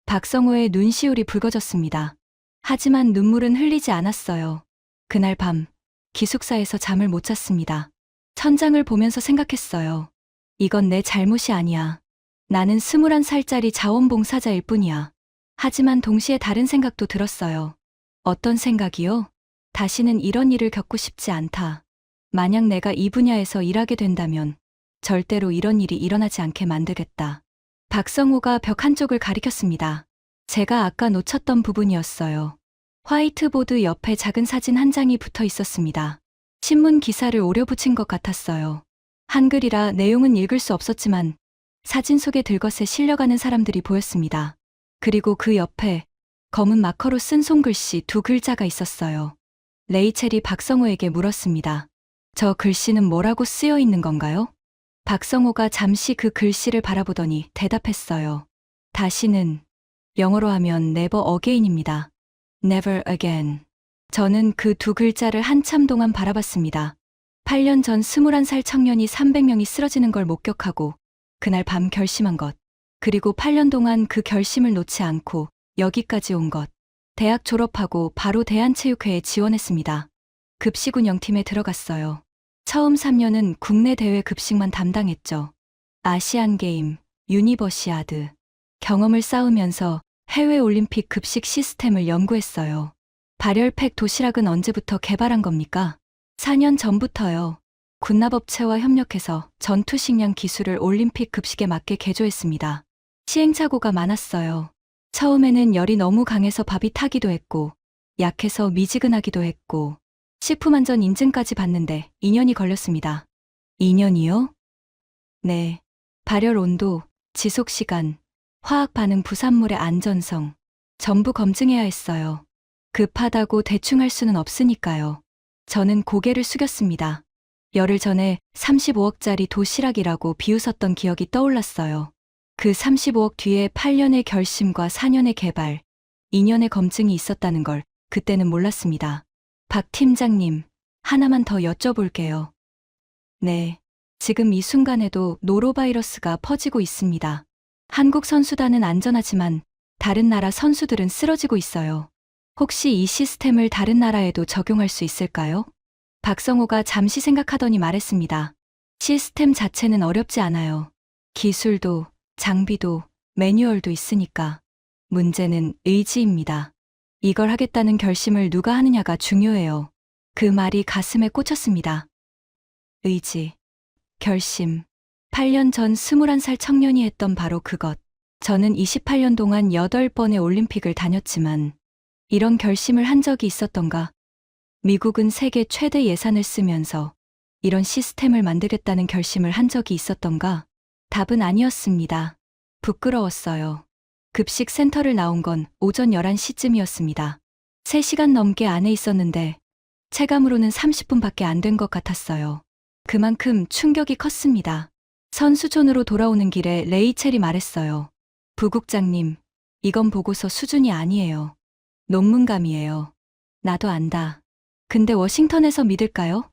[SPEAKER 1] 박성호의 눈시울이 붉어졌습니다. 하지만 눈물은 흘리지 않았어요. 그날 밤 기숙사에서 잠을 못 잤습니다. 천장을 보면서 생각했어요. 이건 내 잘못이 아니야. 나는 21살짜리 자원봉사자일 뿐이야. 하지만 동시에 다른 생각도 들었어요. 어떤 생각이요? 다시는 이런 일을 겪고 싶지 않다. 만약 내가 이 분야에서 일하게 된다면 절대로 이런 일이 일어나지 않게 만들겠다. 박성호가 벽 한쪽을 가리켰습니다. 제가 아까 놓쳤던 부분이었어요. 화이트보드 옆에 작은 사진 한 장이 붙어 있었습니다. 신문 기사를 오려붙인 것 같았어요. 한글이라 내용은 읽을 수 없었지만 사진 속에 들것에 실려가는 사람들이 보였습니다. 그리고 그 옆에 검은 마커로 쓴 손글씨 2글자가 있었어요. 레이첼이 박성호에게 물었습니다. 저 글씨는 뭐라고 쓰여 있는 건가요? 박성호가 잠시 그 글씨를 바라보더니 대답했어요. 다시는, 영어로 하면 never again입니다. never again. 저는 그 2글자를 한참 동안 바라봤습니다. 8년 전 21살 청년이 300명이 쓰러지는 걸 목격하고 그날 밤 결심한 것. 그리고 8년 동안 그 결심을 놓지 않고 여기까지 온 것. 대학 졸업하고 바로 대한체육회에 지원했습니다. 급식 운영팀에 들어갔어요. 처음 3년은 국내 대회 급식만 담당했죠. 아시안게임, 유니버시아드. 경험을 쌓으면서 해외 올림픽 급식 시스템을 연구했어요. 발열팩 도시락은 언제부터 개발한 겁니까? 4년 전부터요. 군납업체와 협력해서 전투식량 기술을 올림픽 급식에 맞게 개조했습니다. 시행착오가 많았어요. 처음에는 열이 너무 강해서 밥이 타기도 했고, 약해서 미지근하기도 했고, 식품안전 인증까지 받는데 2년이 걸렸습니다. 2년이요? 네. 발열 온도, 지속 시간, 화학 반응 부산물의 안전성, 전부 검증해야 했어요. 급하다고 대충 할 수는 없으니까요. 저는 고개를 숙였습니다. 열흘 전에 35억짜리 도시락이라고 비웃었던 기억이 떠올랐어요. 그 35억 뒤에 8년의 결심과 4년의 개발, 2년의 검증이 있었다는 걸 그때는 몰랐습니다. 박 팀장님, 하나만 더 여쭤볼게요. 네. 지금 이 순간에도 노로바이러스가 퍼지고 있습니다. 한국 선수단은 안전하지만 다른 나라 선수들은 쓰러지고 있어요. 혹시 이 시스템을 다른 나라에도 적용할 수 있을까요? 박성호가 잠시 생각하더니 말했습니다. 시스템 자체는 어렵지 않아요. 기술도, 장비도, 매뉴얼도 있으니까. 문제는 의지입니다. 이걸 하겠다는 결심을 누가 하느냐가 중요해요. 그 말이 가슴에 꽂혔습니다. 의지, 결심. 8년 전 21살 청년이 했던 바로 그것. 저는 28년 동안 8번의 올림픽을 다녔지만 이런 결심을 한 적이 있었던가? 미국은 세계 최대 예산을 쓰면서 이런 시스템을 만들겠다는 결심을 한 적이 있었던가? 답은 아니었습니다. 부끄러웠어요. 급식 센터를 나온 건 오전 11시쯤이었습니다. 3시간 넘게 안에 있었는데 체감으로는 30분밖에 안 된 것 같았어요. 그만큼 충격이 컸습니다. 선수촌으로 돌아오는 길에 레이첼이 말했어요. 부국장님, 이건 보고서 수준이 아니에요. 논문감이에요. 나도 안다. 근데 워싱턴에서 믿을까요?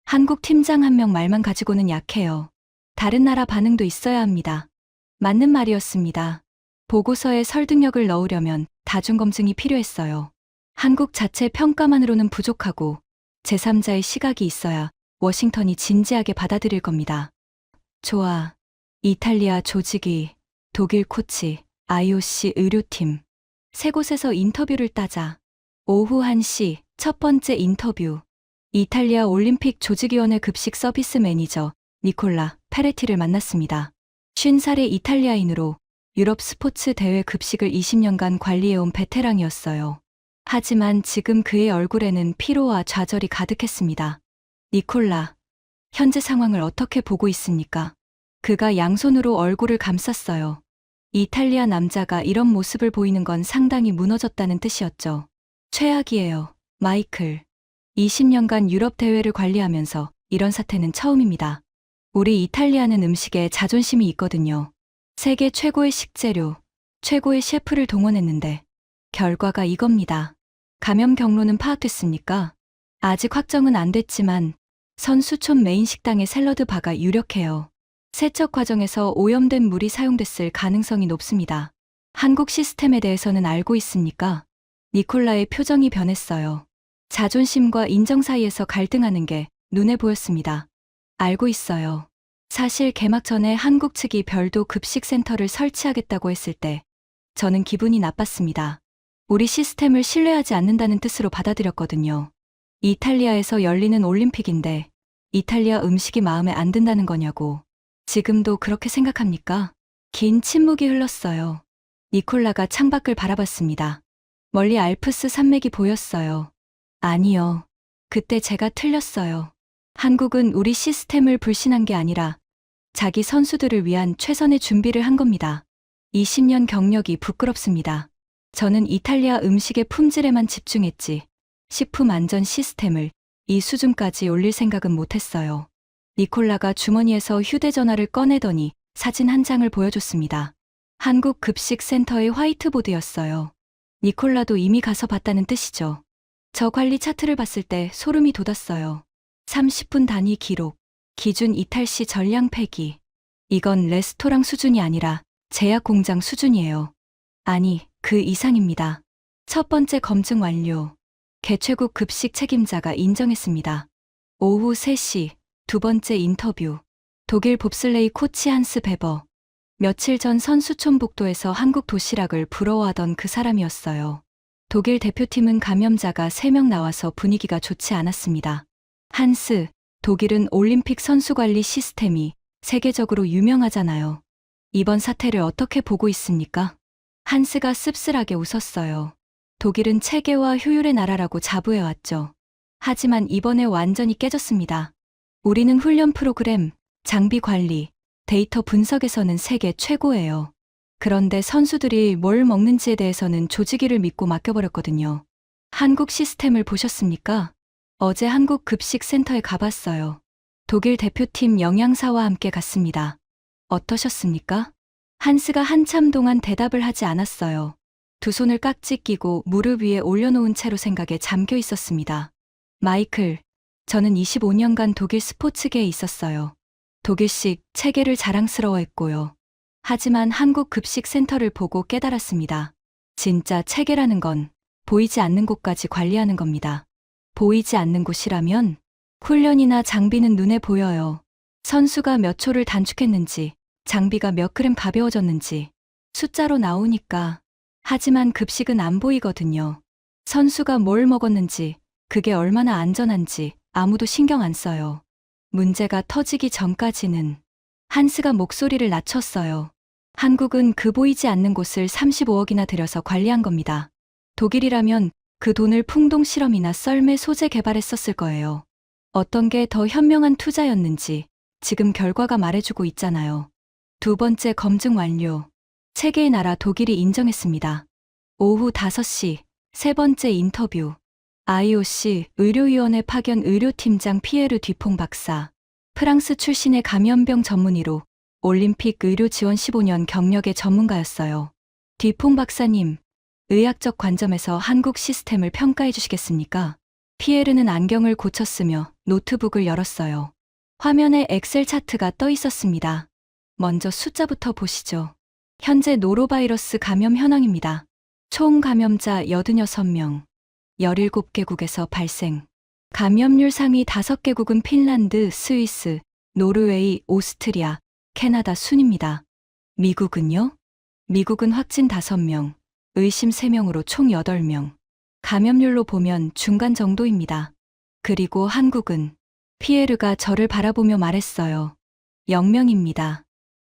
[SPEAKER 1] 한국 팀장 한 명 말만 가지고는 약해요. 다른 나라 반응도 있어야 합니다. 맞는 말이었습니다. 보고서에 설득력을 넣으려면 다중검증이 필요했어요. 한국 자체 평가만으로는 부족하고 제3자의 시각이 있어야 워싱턴이 진지하게 받아들일 겁니다. 좋아. 이탈리아 조직위, 독일 코치, IOC 의료팀. 세 곳에서 인터뷰를 따자. 오후 1시 첫 번째 인터뷰. 이탈리아 올림픽 조직위원회 급식 서비스 매니저 니콜라 페레티를 만났습니다. 50살의 이탈리아인으로 유럽 스포츠 대회 급식을 20년간 관리해온 베테랑이었어요. 하지만 지금 그의 얼굴에는 피로와 좌절이 가득했습니다. 니콜라, 현재 상황을 어떻게 보고 있습니까? 그가 양손으로 얼굴을 감쌌어요. 이탈리아 남자가 이런 모습을 보이는 건 상당히 무너졌다는 뜻이었죠. 최악이에요, 마이클. 20년간 유럽 대회를 관리하면서 이런 사태는 처음입니다. 우리 이탈리아는 음식에 자존심이 있거든요. 세계 최고의 식재료, 최고의 셰프를 동원했는데 결과가 이겁니다. 감염 경로는 파악됐습니까? 아직 확정은 안 됐지만 선수촌 메인 식당의 샐러드 바가 유력해요. 세척 과정에서 오염된 물이 사용됐을 가능성이 높습니다. 한국 시스템에 대해서는 알고 있습니까? 니콜라의 표정이 변했어요. 자존심과 인정 사이에서 갈등하는 게 눈에 보였습니다. 알고 있어요. 사실 개막 전에 한국 측이 별도 급식센터를 설치하겠다고 했을 때 저는 기분이 나빴습니다. 우리 시스템을 신뢰하지 않는다는 뜻으로 받아들였거든요. 이탈리아에서 열리는 올림픽인데 이탈리아 음식이 마음에 안 든다는 거냐고. 지금도 그렇게 생각합니까? 긴 침묵이 흘렀어요. 니콜라가 창밖을 바라봤습니다. 멀리 알프스 산맥이 보였어요. 아니요. 그때 제가 틀렸어요. 한국은 우리 시스템을 불신한 게 아니라 자기 선수들을 위한 최선의 준비를 한 겁니다. 20년 경력이 부끄럽습니다. 저는 이탈리아 음식의 품질에만 집중했지 식품 안전 시스템을 이 수준까지 올릴 생각은 못했어요. 니콜라가 주머니에서 휴대전화를 꺼내더니 사진 한 장을 보여줬습니다. 한국 급식센터의 화이트보드였어요. 니콜라도 이미 가서 봤다는 뜻이죠. 저 관리 차트를 봤을 때 소름이 돋았어요. 30분 단위 기록, 기준 이탈 시 전량 폐기. 이건 레스토랑 수준이 아니라 제약 공장 수준이에요. 아니, 그 이상입니다. 첫 번째 검증 완료. 개최국 급식 책임자가 인정했습니다. 오후 3시, 두 번째 인터뷰. 독일 봅슬레이 코치 한스 베버. 며칠 전 선수촌 복도에서 한국 도시락을 부러워하던 그 사람이었어요. 독일 대표팀은 감염자가 3명 나와서 분위기가 좋지 않았습니다. 한스, 독일은 올림픽 선수 관리 시스템이 세계적으로 유명하잖아요. 이번 사태를 어떻게 보고 있습니까? 한스가 씁쓸하게 웃었어요. 독일은 체계와 효율의 나라라고 자부해왔죠. 하지만 이번에 완전히 깨졌습니다. 우리는 훈련 프로그램, 장비 관리, 데이터 분석에서는 세계 최고예요. 그런데 선수들이 뭘 먹는지에 대해서는 조직위를 믿고 맡겨버렸거든요. 한국 시스템을 보셨습니까? 어제 한국급식센터에 가봤어요. 독일 대표팀 영양사와 함께 갔습니다. 어떠셨습니까? 한스가 한참 동안 대답을 하지 않았어요. 두 손을 깍지 끼고 무릎 위에 올려놓은 채로 생각에 잠겨 있었습니다. 마이클, 저는 25년간 독일 스포츠계에 있었어요. 독일식 체계를 자랑스러워했고요. 하지만 한국급식센터를 보고 깨달았습니다. 진짜 체계라는 건 보이지 않는 곳까지 관리하는 겁니다. 보이지 않는 곳이라면 훈련이나 장비는 눈에 보여요. 선수가 몇 초를 단축했는지, 장비가 몇 그램 가벼워졌는지 숫자로 나오니까. 하지만 급식은 안 보이거든요. 선수가 뭘 먹었는지, 그게 얼마나 안전한지 아무도 신경 안 써요. 문제가 터지기 전까지는. 한스가 목소리를 낮췄어요. 한국은 그 보이지 않는 곳을 35억이나 들여서 관리한 겁니다. 독일이라면 그 돈을 풍동 실험이나 썰매 소재 개발에 썼을 거예요. 어떤 게 더 현명한 투자였는지 지금 결과가 말해주고 있잖아요. 두 번째 검증 완료. 체계의 나라 독일이 인정했습니다. 오후 5시, 세 번째 인터뷰. IOC 의료위원회 파견 의료팀장 피에르 뒤퐁 박사. 프랑스 출신의 감염병 전문의로 올림픽 의료 지원 15년 경력의 전문가였어요. 뒤퐁 박사님, 의학적 관점에서 한국 시스템을 평가해 주시겠습니까? 피에르는 안경을 고쳤으며 노트북을 열었어요. 화면에 엑셀 차트가 떠 있었습니다. 먼저 숫자부터 보시죠. 현재 노로바이러스 감염 현황입니다. 총 감염자 86명, 17개국에서 발생. 감염률 상위 5개국은 핀란드, 스위스, 노르웨이, 오스트리아, 캐나다 순입니다. 미국은요? 미국은 확진 5명, 의심 3명으로 총 8명. 감염률로 보면 중간 정도입니다. 그리고 한국은 피에르가 저를 바라보며 말했어요. 0명입니다.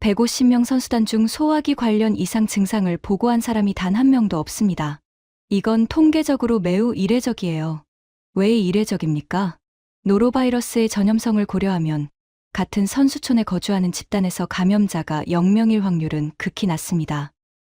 [SPEAKER 1] 150명 선수단 중 소화기 관련 이상 증상을 보고한 사람이 단 한 명도 없습니다. 이건 통계적으로 매우 이례적이에요. 왜 이례적입니까? 노로바이러스의 전염성을 고려하면 같은 선수촌에 거주하는 집단에서 감염자가 0명일 확률은 극히 낮습니다.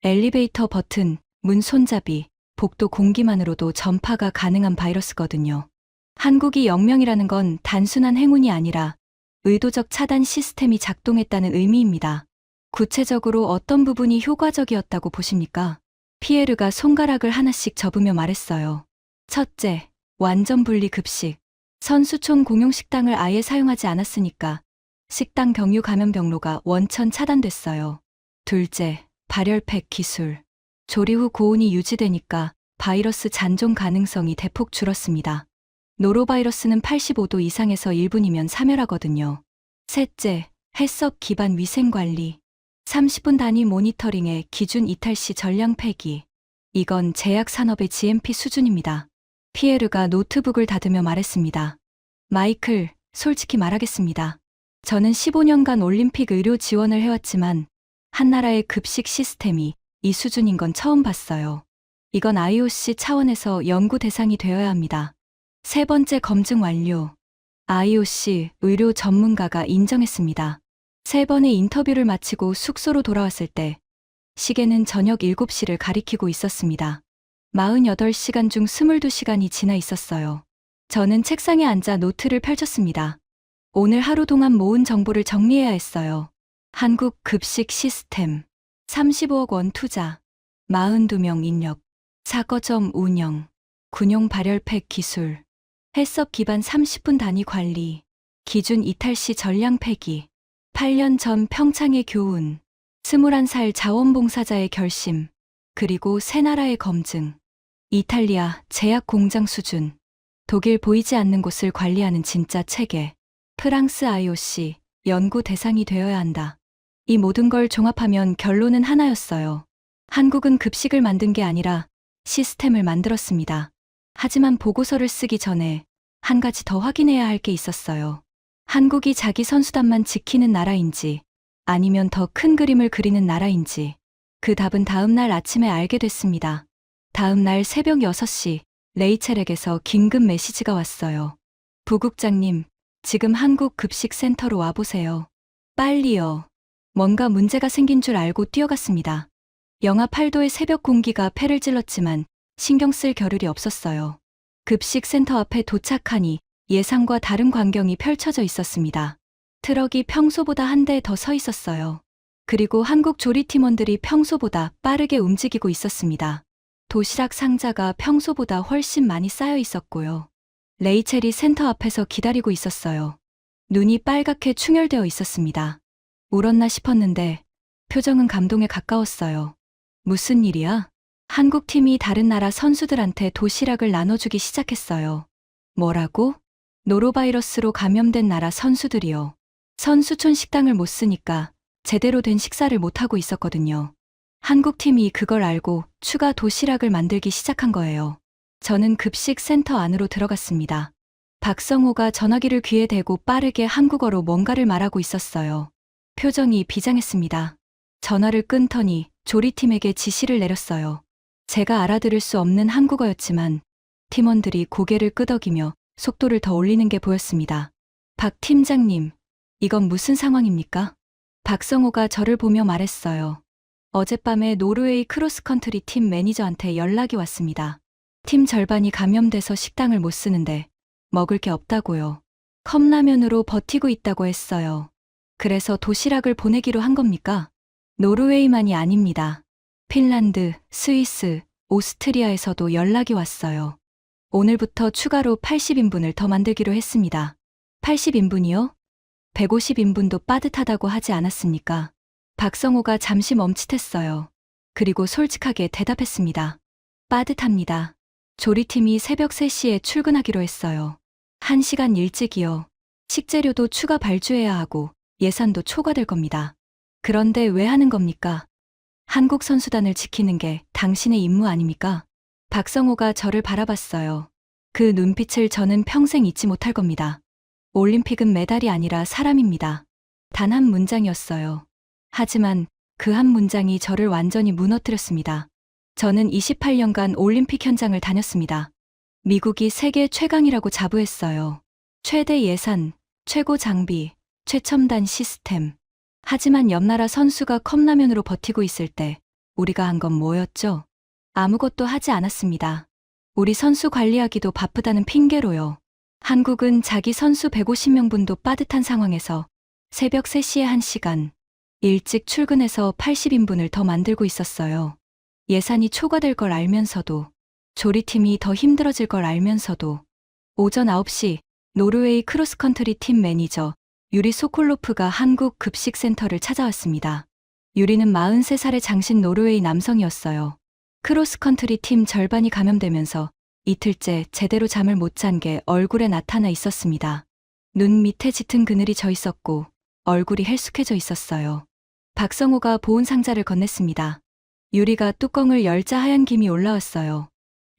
[SPEAKER 1] 엘리베이터 버튼, 문 손잡이, 복도 공기만으로도 전파가 가능한 바이러스거든요. 한국이 0명이라는 건 단순한 행운이 아니라 의도적 차단 시스템이 작동했다는 의미입니다. 구체적으로 어떤 부분이 효과적이었다고 보십니까? 피에르가 손가락을 하나씩 접으며 말했어요. 첫째, 완전 분리 급식. 선수촌 공용 식당을 아예 사용하지 않았으니까 식당 경유 감염병로가 원천 차단됐어요. 둘째, 발열팩 기술. 조리 후 고온이 유지되니까 바이러스 잔존 가능성이 대폭 줄었습니다. 노로바이러스는 85도 이상에서 1분이면 사멸하거든요. 셋째, 해썹 기반 위생관리. 30분 단위 모니터링에 기준 이탈 시 전량 폐기. 이건 제약 산업의 GMP 수준입니다. 피에르가 노트북을 닫으며 말했습니다. 마이클, 솔직히 말하겠습니다. 저는 15년간 올림픽 의료 지원을 해왔지만 한 나라의 급식 시스템이 이 수준인 건 처음 봤어요. 이건 IOC 차원에서 연구 대상이 되어야 합니다. 세 번째 검증 완료. IOC 의료 전문가가 인정했습니다. 세 번의 인터뷰를 마치고 숙소로 돌아왔을 때 시계는 저녁 7시를 가리키고 있었습니다. 48시간 중 22시간이 지나 있었어요. 저는 책상에 앉아 노트를 펼쳤습니다. 오늘 하루 동안 모은 정보를 정리해야 했어요. 한국 급식 시스템, 35억 원 투자, 42명 인력, 4거점 운영, 군용 발열팩 기술. 헬스업 기반 30분 단위 관리, 기준 이탈 시 전량 폐기, 8년 전 평창의 교훈, 21살 자원봉사자의 결심, 그리고 새 나라의 검증, 이탈리아 제약 공장 수준, 독일 보이지 않는 곳을 관리하는 진짜 체계, 프랑스 IOC 연구 대상이 되어야 한다. 이 모든 걸 종합하면 결론은 하나였어요. 한국은 급식을 만든 게 아니라 시스템을 만들었습니다. 하지만 보고서를 쓰기 전에 한 가지 더 확인해야 할 게 있었어요. 한국이 자기 선수단만 지키는 나라인지 아니면 더 큰 그림을 그리는 나라인지. 그 답은 다음 날 아침에 알게 됐습니다. 다음 날 새벽 6시 레이첼에게서 긴급 메시지가 왔어요. 부국장님, 지금 한국 급식센터로 와보세요. 빨리요. 뭔가 문제가 생긴 줄 알고 뛰어갔습니다. 영하 8도의 새벽 공기가 폐를 찔렀지만 신경 쓸 겨를이 없었어요. 급식센터 앞에 도착하니 예상과 다른 광경이 펼쳐져 있었습니다. 트럭이 평소보다 한 대 더 서 있었어요. 그리고 한국 조리팀원들이 평소보다 빠르게 움직이고 있었습니다. 도시락 상자가 평소보다 훨씬 많이 쌓여 있었고요. 레이첼이 센터 앞에서 기다리고 있었어요. 눈이 빨갛게 충혈되어 있었습니다. 울었나 싶었는데 표정은 감동에 가까웠어요. 무슨 일이야? 한국 팀이 다른 나라 선수들한테 도시락을 나눠주기 시작했어요. 뭐라고? 노로바이러스로 감염된 나라 선수들이요. 선수촌 식당을 못 쓰니까 제대로 된 식사를 못하고 있었거든요. 한국 팀이 그걸 알고 추가 도시락을 만들기 시작한 거예요. 저는 급식 센터 안으로 들어갔습니다. 박성호가 전화기를 귀에 대고 빠르게 한국어로 뭔가를 말하고 있었어요. 표정이 비장했습니다. 전화를 끊더니 조리팀에게 지시를 내렸어요. 제가 알아들을 수 없는 한국어였지만 팀원들이 고개를 끄덕이며 속도를 더 올리는 게 보였습니다. 박 팀장님, 이건 무슨 상황입니까? 박성호가 저를 보며 말했어요. 어젯밤에 노르웨이 크로스컨트리 팀 매니저한테 연락이 왔습니다. 팀 절반이 감염돼서 식당을 못 쓰는데 먹을 게 없다고요. 컵라면으로 버티고 있다고 했어요. 그래서 도시락을 보내기로 한 겁니까? 노르웨이만이 아닙니다. 핀란드, 스위스, 오스트리아에서도 연락이 왔어요. 오늘부터 추가로 80인분을 더 만들기로 했습니다. 80인분이요? 150인분도 빠듯하다고 하지 않았습니까? 박성호가 잠시 멈칫했어요. 그리고 솔직하게 대답했습니다. 빠듯합니다. 조리팀이 새벽 3시에 출근하기로 했어요. 1시간 일찍이요. 식재료도 추가 발주해야 하고 예산도 초과될 겁니다. 그런데 왜 하는 겁니까? 한국 선수단을 지키는 게 당신의 임무 아닙니까? 박성호가 저를 바라봤어요. 그 눈빛을 저는 평생 잊지 못할 겁니다. 올림픽은 메달이 아니라 사람입니다. 단 한 문장이었어요. 하지만 그 한 문장이 저를 완전히 무너뜨렸습니다. 저는 28년간 올림픽 현장을 다녔습니다. 미국이 세계 최강이라고 자부했어요. 최대 예산, 최고 장비, 최첨단 시스템. 하지만 옆나라 선수가 컵라면으로 버티고 있을 때 우리가 한 건 뭐였죠? 아무것도 하지 않았습니다. 우리 선수 관리하기도 바쁘다는 핑계로요. 한국은 자기 선수 150명분도 빠듯한 상황에서 새벽 3시에 1시간 일찍 출근해서 80인분을 더 만들고 있었어요. 예산이 초과될 걸 알면서도, 조리팀이 더 힘들어질 걸 알면서도. 오전 9시 노르웨이 크로스컨트리 팀 매니저 유리 소콜로프가 한국 급식센터를 찾아왔습니다. 유리는 43살의 장신 노르웨이 남성이었어요. 크로스컨트리 팀 절반이 감염되면서 이틀째 제대로 잠을 못 잔 게 얼굴에 나타나 있었습니다. 눈 밑에 짙은 그늘이 져 있었고 얼굴이 헬쑥해져 있었어요. 박성호가 보온 상자를 건넸습니다. 유리가 뚜껑을 열자 하얀 김이 올라왔어요.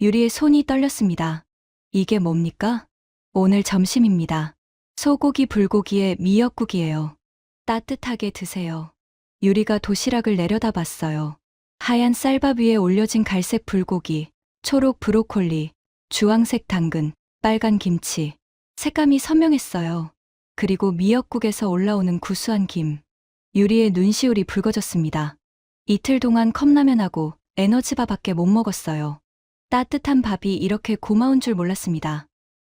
[SPEAKER 1] 유리의 손이 떨렸습니다. 이게 뭡니까? 오늘 점심입니다. 소고기 불고기에 미역국이에요. 따뜻하게 드세요. 유리가 도시락을 내려다봤어요. 하얀 쌀밥 위에 올려진 갈색 불고기, 초록 브로콜리, 주황색 당근, 빨간 김치. 색감이 선명했어요. 그리고 미역국에서 올라오는 구수한 김. 유리의 눈시울이 붉어졌습니다. 이틀 동안 컵라면하고 에너지바밖에 못 먹었어요. 따뜻한 밥이 이렇게 고마운 줄 몰랐습니다.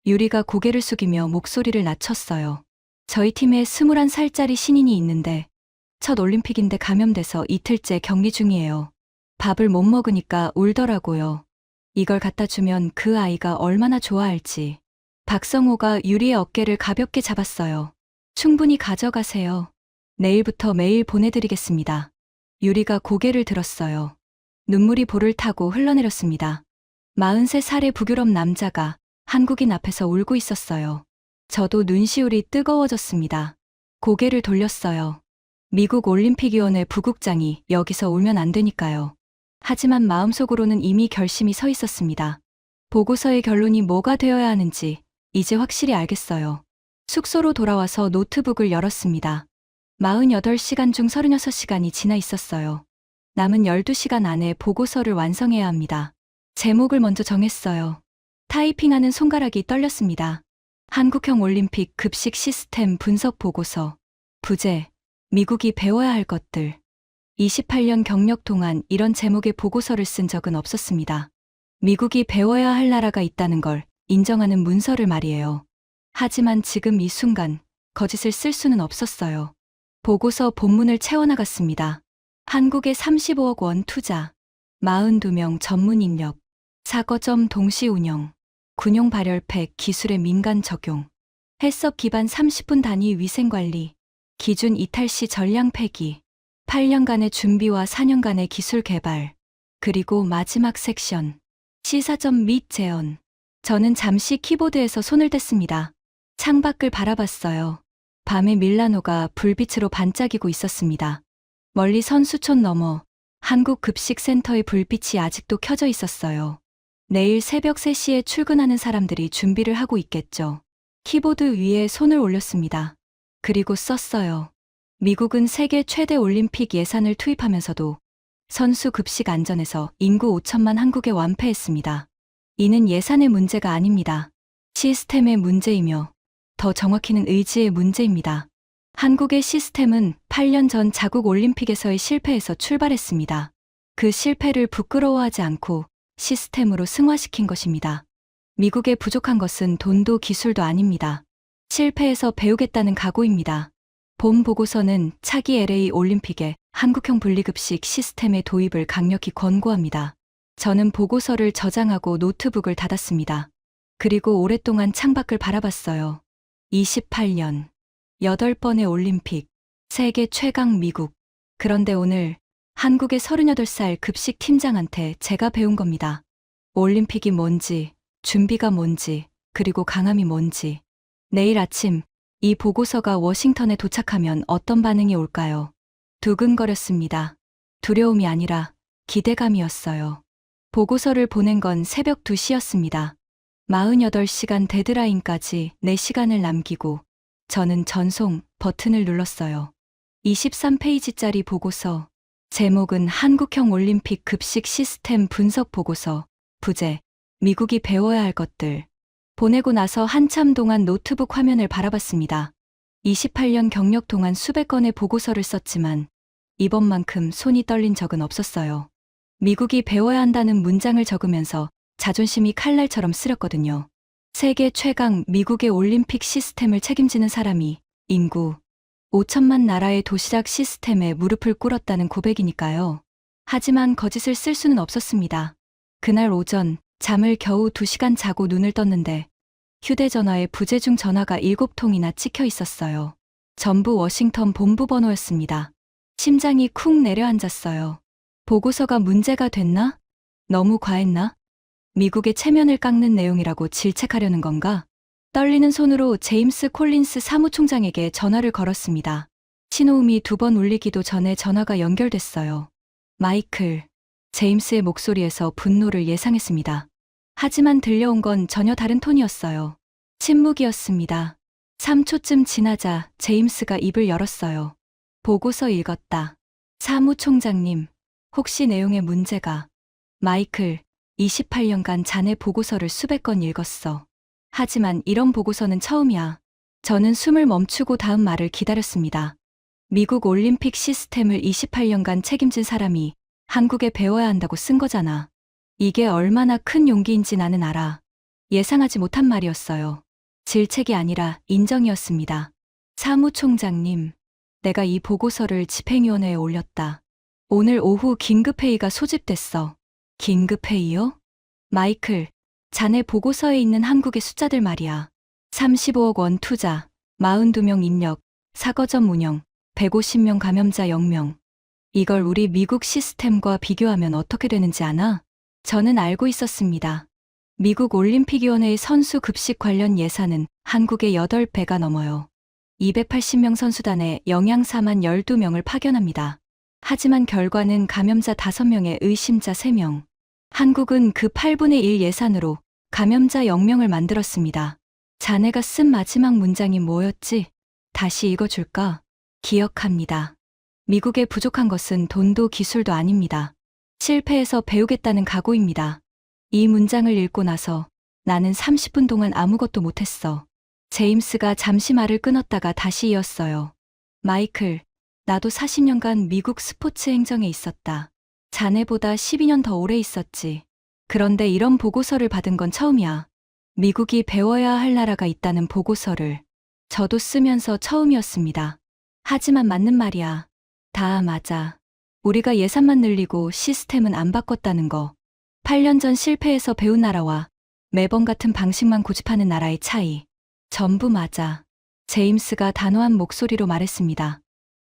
[SPEAKER 1] 유리가 고개를 숙이며 목소리를 낮췄어요. 저희 팀에 21살짜리 신인이 있는데 첫 올림픽인데 감염돼서 이틀째 격리 중이에요. 밥을 못 먹으니까 울더라고요. 이걸 갖다 주면 그 아이가 얼마나 좋아할지. 박성호가 유리의 어깨를 가볍게 잡았어요. 충분히 가져가세요. 내일부터 매일 보내드리겠습니다. 유리가 고개를 들었어요. 눈물이 볼을 타고 흘러내렸습니다. 43살의 북유럽 남자가 한국인 앞에서 울고 있었어요. 저도 눈시울이 뜨거워졌습니다. 고개를 돌렸어요. 미국 올림픽위원회 부국장이 여기서 울면 안 되니까요. 하지만 마음속으로는 이미 결심이 서 있었습니다. 보고서의 결론이 뭐가 되어야 하는지 이제 확실히 알겠어요. 숙소로 돌아와서 노트북을 열었습니다. 48시간 중 36시간이 지나 있었어요. 남은 12시간 안에 보고서를 완성해야 합니다. 제목을 먼저 정했어요. 타이핑하는 손가락이 떨렸습니다. 한국형 올림픽 급식 시스템 분석 보고서. 부제, 미국이 배워야 할 것들. 28년 경력 동안 이런 제목의 보고서를 쓴 적은 없었습니다. 미국이 배워야 할 나라가 있다는 걸 인정하는 문서를 말이에요. 하지만 지금 이 순간 거짓을 쓸 수는 없었어요. 보고서 본문을 채워나갔습니다. 한국에 35억 원 투자, 42명 전문 인력, 사거점 동시 운영, 군용 발열팩 기술의 민간 적용, 해썹 기반 30분 단위 위생관리, 기준 이탈 시 전량 폐기, 8년간의 준비와 4년간의 기술 개발, 그리고 마지막 섹션, 시사점 및 재현. 저는 잠시 키보드에서 손을 댔습니다. 창밖을 바라봤어요. 밤에 밀라노가 불빛으로 반짝이고 있었습니다. 멀리 선수촌 너머 한국급식센터의 불빛이 아직도 켜져 있었어요. 내일 새벽 3시에 출근하는 사람들이 준비를 하고 있겠죠. 키보드 위에 손을 올렸습니다. 그리고 썼어요. 미국은 세계 최대 올림픽 예산을 투입하면서도 선수 급식 안전에서 인구 5천만 한국에 완패했습니다. 이는 예산의 문제가 아닙니다. 시스템의 문제이며 더 정확히는 의지의 문제입니다. 한국의 시스템은 8년 전 자국 올림픽에서의 실패에서 출발했습니다. 그 실패를 부끄러워하지 않고 시스템으로 승화시킨 것입니다. 미국에 부족한 것은 돈도 기술도 아닙니다. 실패에서 배우겠다는 각오입니다. 본 보고서는 차기 LA 올림픽에 한국형 분리급식 시스템의 도입을 강력히 권고합니다. 저는 보고서를 저장하고 노트북을 닫았습니다. 그리고 오랫동안 창밖을 바라봤어요. 28년, 8번의 올림픽, 세계 최강 미국. 그런데 오늘 한국의 38살 급식 팀장한테 제가 배운 겁니다. 올림픽이 뭔지, 준비가 뭔지, 그리고 강함이 뭔지. 내일 아침 이 보고서가 워싱턴에 도착하면 어떤 반응이 올까요? 두근거렸습니다. 두려움이 아니라 기대감이었어요. 보고서를 보낸 건 새벽 2시였습니다. 48시간 데드라인까지 4시간을 남기고 저는 전송 버튼을 눌렀어요. 23페이지짜리 보고서. 제목은 한국형 올림픽 급식 시스템 분석 보고서. 부제, 미국이 배워야 할 것들. 보내고 나서 한참 동안 노트북 화면을 바라봤습니다. 28년 경력 동안 수백 건의 보고서를 썼지만 이번만큼 손이 떨린 적은 없었어요. 미국이 배워야 한다는 문장을 적으면서 자존심이 칼날처럼 쓰렸거든요. 세계 최강 미국의 올림픽 시스템을 책임지는 사람이 인구 5천만 나라의 도시락 시스템에 무릎을 꿇었다는 고백이니까요. 하지만 거짓을 쓸 수는 없었습니다. 그날 오전 잠을 겨우 2시간 자고 눈을 떴는데 휴대전화에 부재중 전화가 7통이나 찍혀 있었어요. 전부 워싱턴 본부 번호였습니다. 심장이 쿵 내려앉았어요. 보고서가 문제가 됐나? 너무 과했나? 미국의 체면을 깎는 내용이라고 질책하려는 건가? 떨리는 손으로 제임스 콜린스 사무총장에게 전화를 걸었습니다. 신호음이 2번 울리기도 전에 전화가 연결됐어요. 마이클. 제임스의 목소리에서 분노를 예상했습니다. 하지만 들려온 건 전혀 다른 톤이었어요. 침묵이었습니다. 3초쯤 지나자 제임스가 입을 열었어요. 보고서 읽었다. 사무총장님, 혹시 내용에 문제가? 마이클, 28년간 자네 보고서를 수백 건 읽었어. 하지만 이런 보고서는 처음이야. 저는 숨을 멈추고 다음 말을 기다렸습니다. 미국 올림픽 시스템을 28년간 책임진 사람이 한국에 배워야 한다고 쓴 거잖아. 이게 얼마나 큰 용기인지 나는 알아. 예상하지 못한 말이었어요. 질책이 아니라 인정이었습니다. 사무총장님, 내가 이 보고서를 집행위원회에 올렸다. 오늘 오후 긴급회의가 소집됐어. 긴급회의요? 마이클, 자네 보고서에 있는 한국의 숫자들 말이야. 35억 원 투자, 42명 입력, 사거점 운영, 150명 감염자 0명. 이걸 우리 미국 시스템과 비교하면 어떻게 되는지 아나? 저는 알고 있었습니다. 미국 올림픽위원회의 선수 급식 관련 예산은 한국의 8배가 넘어요. 280명 선수단에 영양사만 12명을 파견합니다. 하지만 결과는 감염자 5명에 의심자 3명. 한국은 그 8분의 1 예산으로 감염자 0명을 만들었습니다. 자네가 쓴 마지막 문장이 뭐였지? 다시 읽어줄까? 기억합니다. 미국에 부족한 것은 돈도 기술도 아닙니다. 실패해서 배우겠다는 각오입니다. 이 문장을 읽고 나서 나는 30분 동안 아무것도 못했어. 제임스가 잠시 말을 끊었다가 다시 이었어요. 마이클, 나도 40년간 미국 스포츠 행정에 있었다. 자네보다 12년 더 오래 있었지. 그런데 이런 보고서를 받은 건 처음이야. 미국이 배워야 할 나라가 있다는 보고서를. 저도 쓰면서 처음이었습니다. 하지만 맞는 말이야. 다 맞아. 우리가 예산만 늘리고 시스템은 안 바꿨다는 거. 8년 전 실패해서 배운 나라와 매번 같은 방식만 고집하는 나라의 차이. 전부 맞아. 제임스가 단호한 목소리로 말했습니다.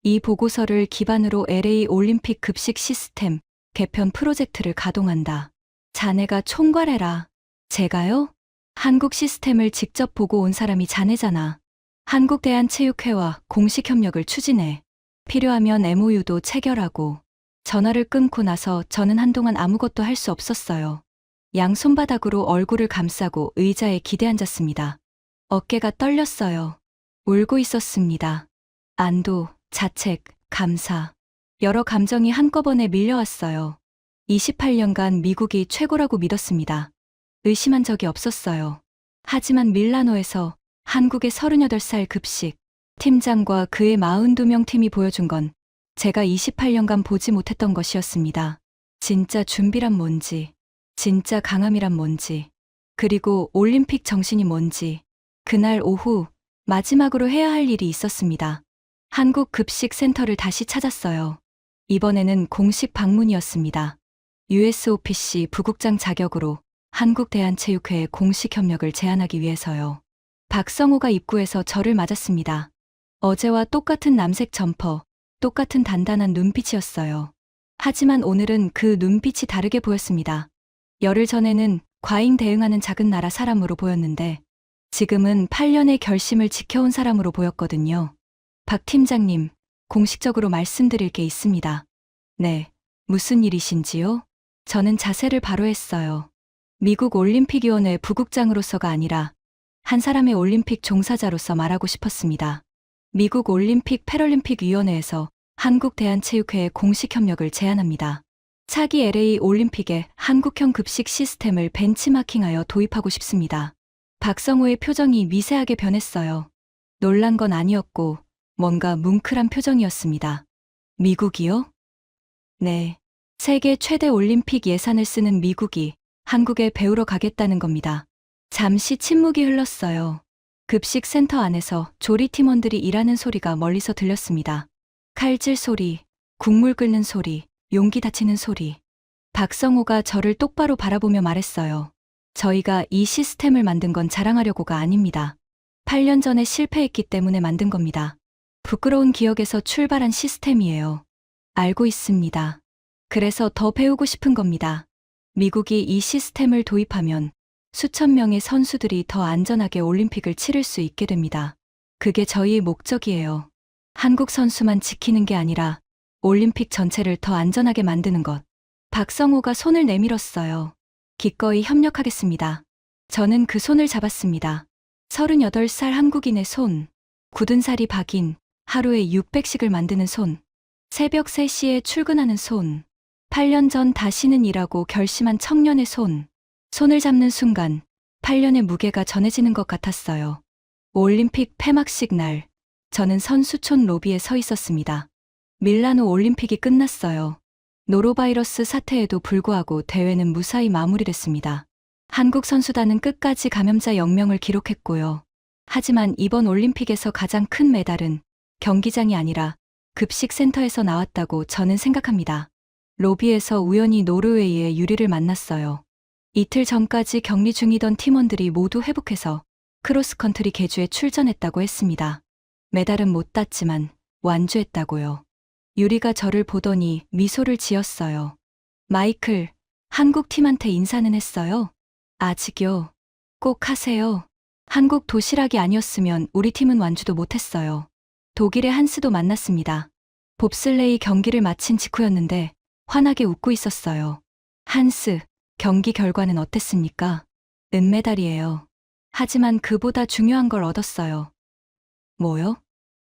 [SPEAKER 1] 이 보고서를 기반으로 LA 올림픽 급식 시스템 개편 프로젝트를 가동한다. 자네가 총괄해라. 제가요? 한국 시스템을 직접 보고 온 사람이 자네잖아. 한국대한체육회와 공식 협력을 추진해. 필요하면 MOU도 체결하고. 전화를 끊고 나서 저는 한동안 아무것도 할 수 없었어요. 양손바닥으로 얼굴을 감싸고 의자에 기대앉았습니다. 어깨가 떨렸어요. 울고 있었습니다. 안도, 자책, 감사. 여러 감정이 한꺼번에 밀려왔어요. 28년간 미국이 최고라고 믿었습니다. 의심한 적이 없었어요. 하지만 밀라노에서 한국의 38살 급식 팀장과 그의 42명 팀이 보여준 건 제가 28년간 보지 못했던 것이었습니다. 진짜 준비란 뭔지, 진짜 강함이란 뭔지, 그리고 올림픽 정신이 뭔지. 그날 오후 마지막으로 해야 할 일이 있었습니다. 한국 급식 센터를 다시 찾았어요. 이번에는 공식 방문이었습니다. USOPC 부국장 자격으로 한국대한체육회에 공식 협력을 제안하기 위해서요. 박성호가 입구에서 저를 맞았습니다. 어제와 똑같은 남색 점퍼, 똑같은 단단한 눈빛이었어요. 하지만 오늘은 그 눈빛이 다르게 보였습니다. 열흘 전에는 과잉 대응하는 작은 나라 사람으로 보였는데 지금은 8년의 결심을 지켜온 사람으로 보였거든요. 박 팀장님, 공식적으로 말씀드릴 게 있습니다. 네, 무슨 일이신지요? 저는 자세를 바로 했어요. 미국 올림픽위원회 부국장으로서가 아니라 한 사람의 올림픽 종사자로서 말하고 싶었습니다. 미국 올림픽 패럴림픽 위원회에서 한국대한체육회에 공식 협력을 제안합니다. 차기 LA 올림픽에 한국형 급식 시스템을 벤치마킹하여 도입하고 싶습니다. 박성호의 표정이 미세하게 변했어요. 놀란 건 아니었고 뭔가 뭉클한 표정이었습니다. 미국이요? 네. 세계 최대 올림픽 예산을 쓰는 미국이 한국에 배우러 가겠다는 겁니다. 잠시 침묵이 흘렀어요. 급식 센터 안에서 조리 팀원들이 일하는 소리가 멀리서 들렸습니다. 칼질 소리, 국물 끓는 소리, 용기 닫히는 소리. 박성호가 저를 똑바로 바라보며 말했어요. 저희가 이 시스템을 만든 건 자랑하려고가 아닙니다. 8년 전에 실패했기 때문에 만든 겁니다. 부끄러운 기억에서 출발한 시스템이에요. 알고 있습니다. 그래서 더 배우고 싶은 겁니다. 미국이 이 시스템을 도입하면 수천 명의 선수들이 더 안전하게 올림픽을 치를 수 있게 됩니다. 그게 저희의 목적이에요. 한국 선수만 지키는 게 아니라 올림픽 전체를 더 안전하게 만드는 것. 박성호가 손을 내밀었어요. 기꺼이 협력하겠습니다. 저는 그 손을 잡았습니다. 38살 한국인의 손. 굳은 살이 박인 하루에 600식을 만드는 손. 새벽 3시에 출근하는 손. 8년 전 다시는 일하고 결심한 청년의 손. 손을 잡는 순간 8년의 무게가 전해지는 것 같았어요. 올림픽 폐막식 날, 저는 선수촌 로비에 서 있었습니다. 밀라노 올림픽이 끝났어요. 노로바이러스 사태에도 불구하고 대회는 무사히 마무리됐습니다. 한국 선수단은 끝까지 감염자 0명을 기록했고요. 하지만 이번 올림픽에서 가장 큰 메달은 경기장이 아니라 급식센터에서 나왔다고 저는 생각합니다. 로비에서 우연히 노르웨이의 유리를 만났어요. 이틀 전까지 격리 중이던 팀원들이 모두 회복해서 크로스컨트리 계주에 출전했다고 했습니다. 메달은 못 땄지만 완주했다고요. 유리가 저를 보더니 미소를 지었어요. 마이클, 한국 팀한테 인사는 했어요? 아직요. 꼭 하세요. 한국 도시락이 아니었으면 우리 팀은 완주도 못했어요. 독일의 한스도 만났습니다. 봅슬레이 경기를 마친 직후였는데 환하게 웃고 있었어요. 한스, 경기 결과는 어땠습니까? 은메달이에요. 하지만 그보다 중요한 걸 얻었어요. 뭐요?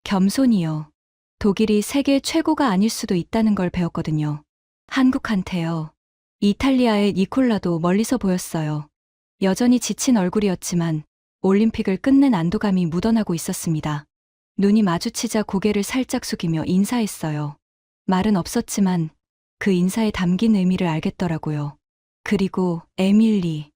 [SPEAKER 1] 겸손이요. 독일이 세계 최고가 아닐 수도 있다는 걸 배웠거든요. 한국한테요. 이탈리아의 니콜라도 멀리서 보였어요. 여전히 지친 얼굴이었지만 올림픽을 끝낸 안도감이 묻어나고 있었습니다. 눈이 마주치자 고개를 살짝 숙이며 인사했어요. 말은 없었지만 그 인사에 담긴 의미를 알겠더라고요. 그리고 에밀리,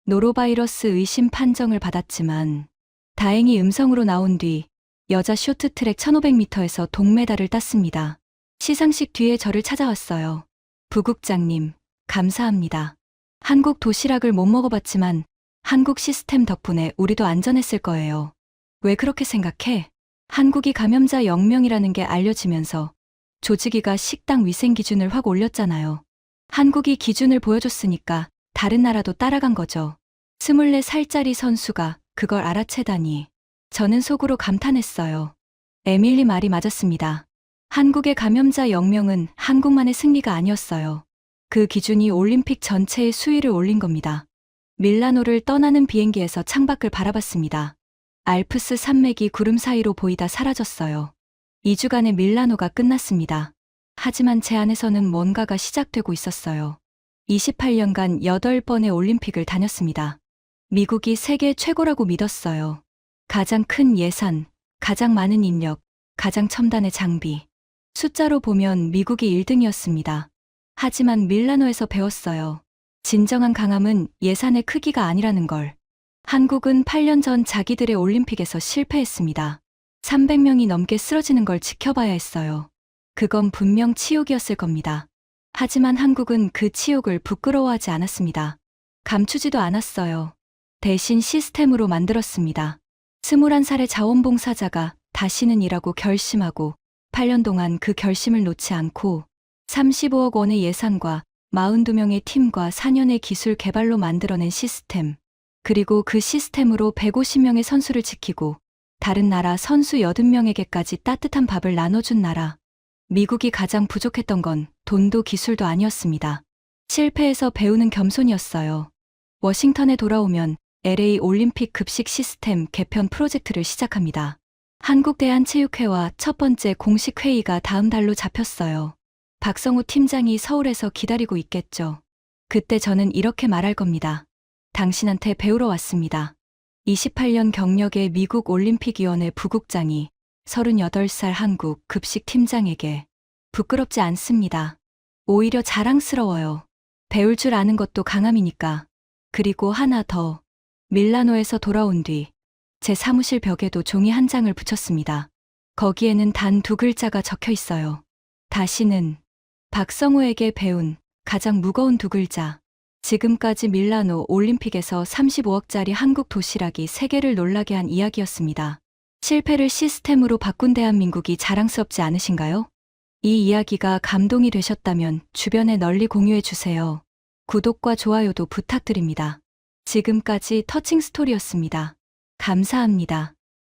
[SPEAKER 1] 노로바이러스 의심 판정을 받았지만 다행히 음성으로 나온 뒤 여자 쇼트트랙 1500m에서 동메달을 땄습니다. 시상식 뒤에 저를 찾아왔어요. 부국장님, 감사합니다. 한국 도시락을 못 먹어봤지만 한국 시스템 덕분에 우리도 안전했을 거예요. 왜 그렇게 생각해? 한국이 감염자 0명이라는 게 알려지면서 조직위가 식당 위생 기준을 확 올렸잖아요. 한국이 기준을 보여줬으니까 다른 나라도 따라간 거죠. 24살짜리 선수가 그걸 알아채다니. 저는 속으로 감탄했어요. 에밀리 말이 맞았습니다. 한국의 감염자 0명은 한국만의 승리가 아니었어요. 그 기준이 올림픽 전체의 수위를 올린 겁니다. 밀라노를 떠나는 비행기에서 창밖을 바라봤습니다. 알프스 산맥이 구름 사이로 보이다 사라졌어요. 2주간의 밀라노가 끝났습니다. 하지만 제 안에서는 뭔가가 시작되고 있었어요. 28년간 8번의 올림픽을 다녔습니다. 미국이 세계 최고라고 믿었어요. 가장 큰 예산, 가장 많은 인력, 가장 첨단의 장비. 숫자로 보면 미국이 1등이었습니다. 하지만 밀라노에서 배웠어요. 진정한 강함은 예산의 크기가 아니라는 걸. 한국은 8년 전 자기들의 올림픽에서 실패했습니다. 300명이 넘게 쓰러지는 걸 지켜봐야 했어요. 그건 분명 치욕이었을 겁니다. 하지만 한국은 그 치욕을 부끄러워하지 않았습니다. 감추지도 않았어요. 대신 시스템으로 만들었습니다. 21살의 자원봉사자가 다시는 일하고 결심하고 8년 동안 그 결심을 놓지 않고 35억 원의 예산과 42명의 팀과 4년의 기술 개발로 만들어낸 시스템. 그리고 그 시스템으로 150명의 선수를 지키고 다른 나라 선수 80명에게까지 따뜻한 밥을 나눠준 나라. 미국이 가장 부족했던 건 돈도 기술도 아니었습니다. 실패에서 배우는 겸손이었어요. 워싱턴에 돌아오면 LA 올림픽 급식 시스템 개편 프로젝트를 시작합니다. 한국대한체육회와 첫 번째 공식 회의가 다음 달로 잡혔어요. 박성우 팀장이 서울에서 기다리고 있겠죠. 그때 저는 이렇게 말할 겁니다. 당신한테 배우러 왔습니다. 28년 경력의 미국 올림픽위원회 부국장이 38살 한국 급식 팀장에게. 부끄럽지 않습니다. 오히려 자랑스러워요. 배울 줄 아는 것도 강함이니까. 그리고 하나 더. 밀라노에서 돌아온 뒤 제 사무실 벽에도 종이 한 장을 붙였습니다. 거기에는 단 2글자가 적혀 있어요. 다시는. 박성우에게 배운 가장 무거운 2글자. 지금까지 밀라노 올림픽에서 35억짜리 한국 도시락이 세계를 놀라게 한 이야기였습니다. 실패를 시스템으로 바꾼 대한민국이 자랑스럽지 않으신가요? 이 이야기가 감동이 되셨다면 주변에 널리 공유해 주세요. 구독과 좋아요도 부탁드립니다. 지금까지 터칭 스토리였습니다. 감사합니다.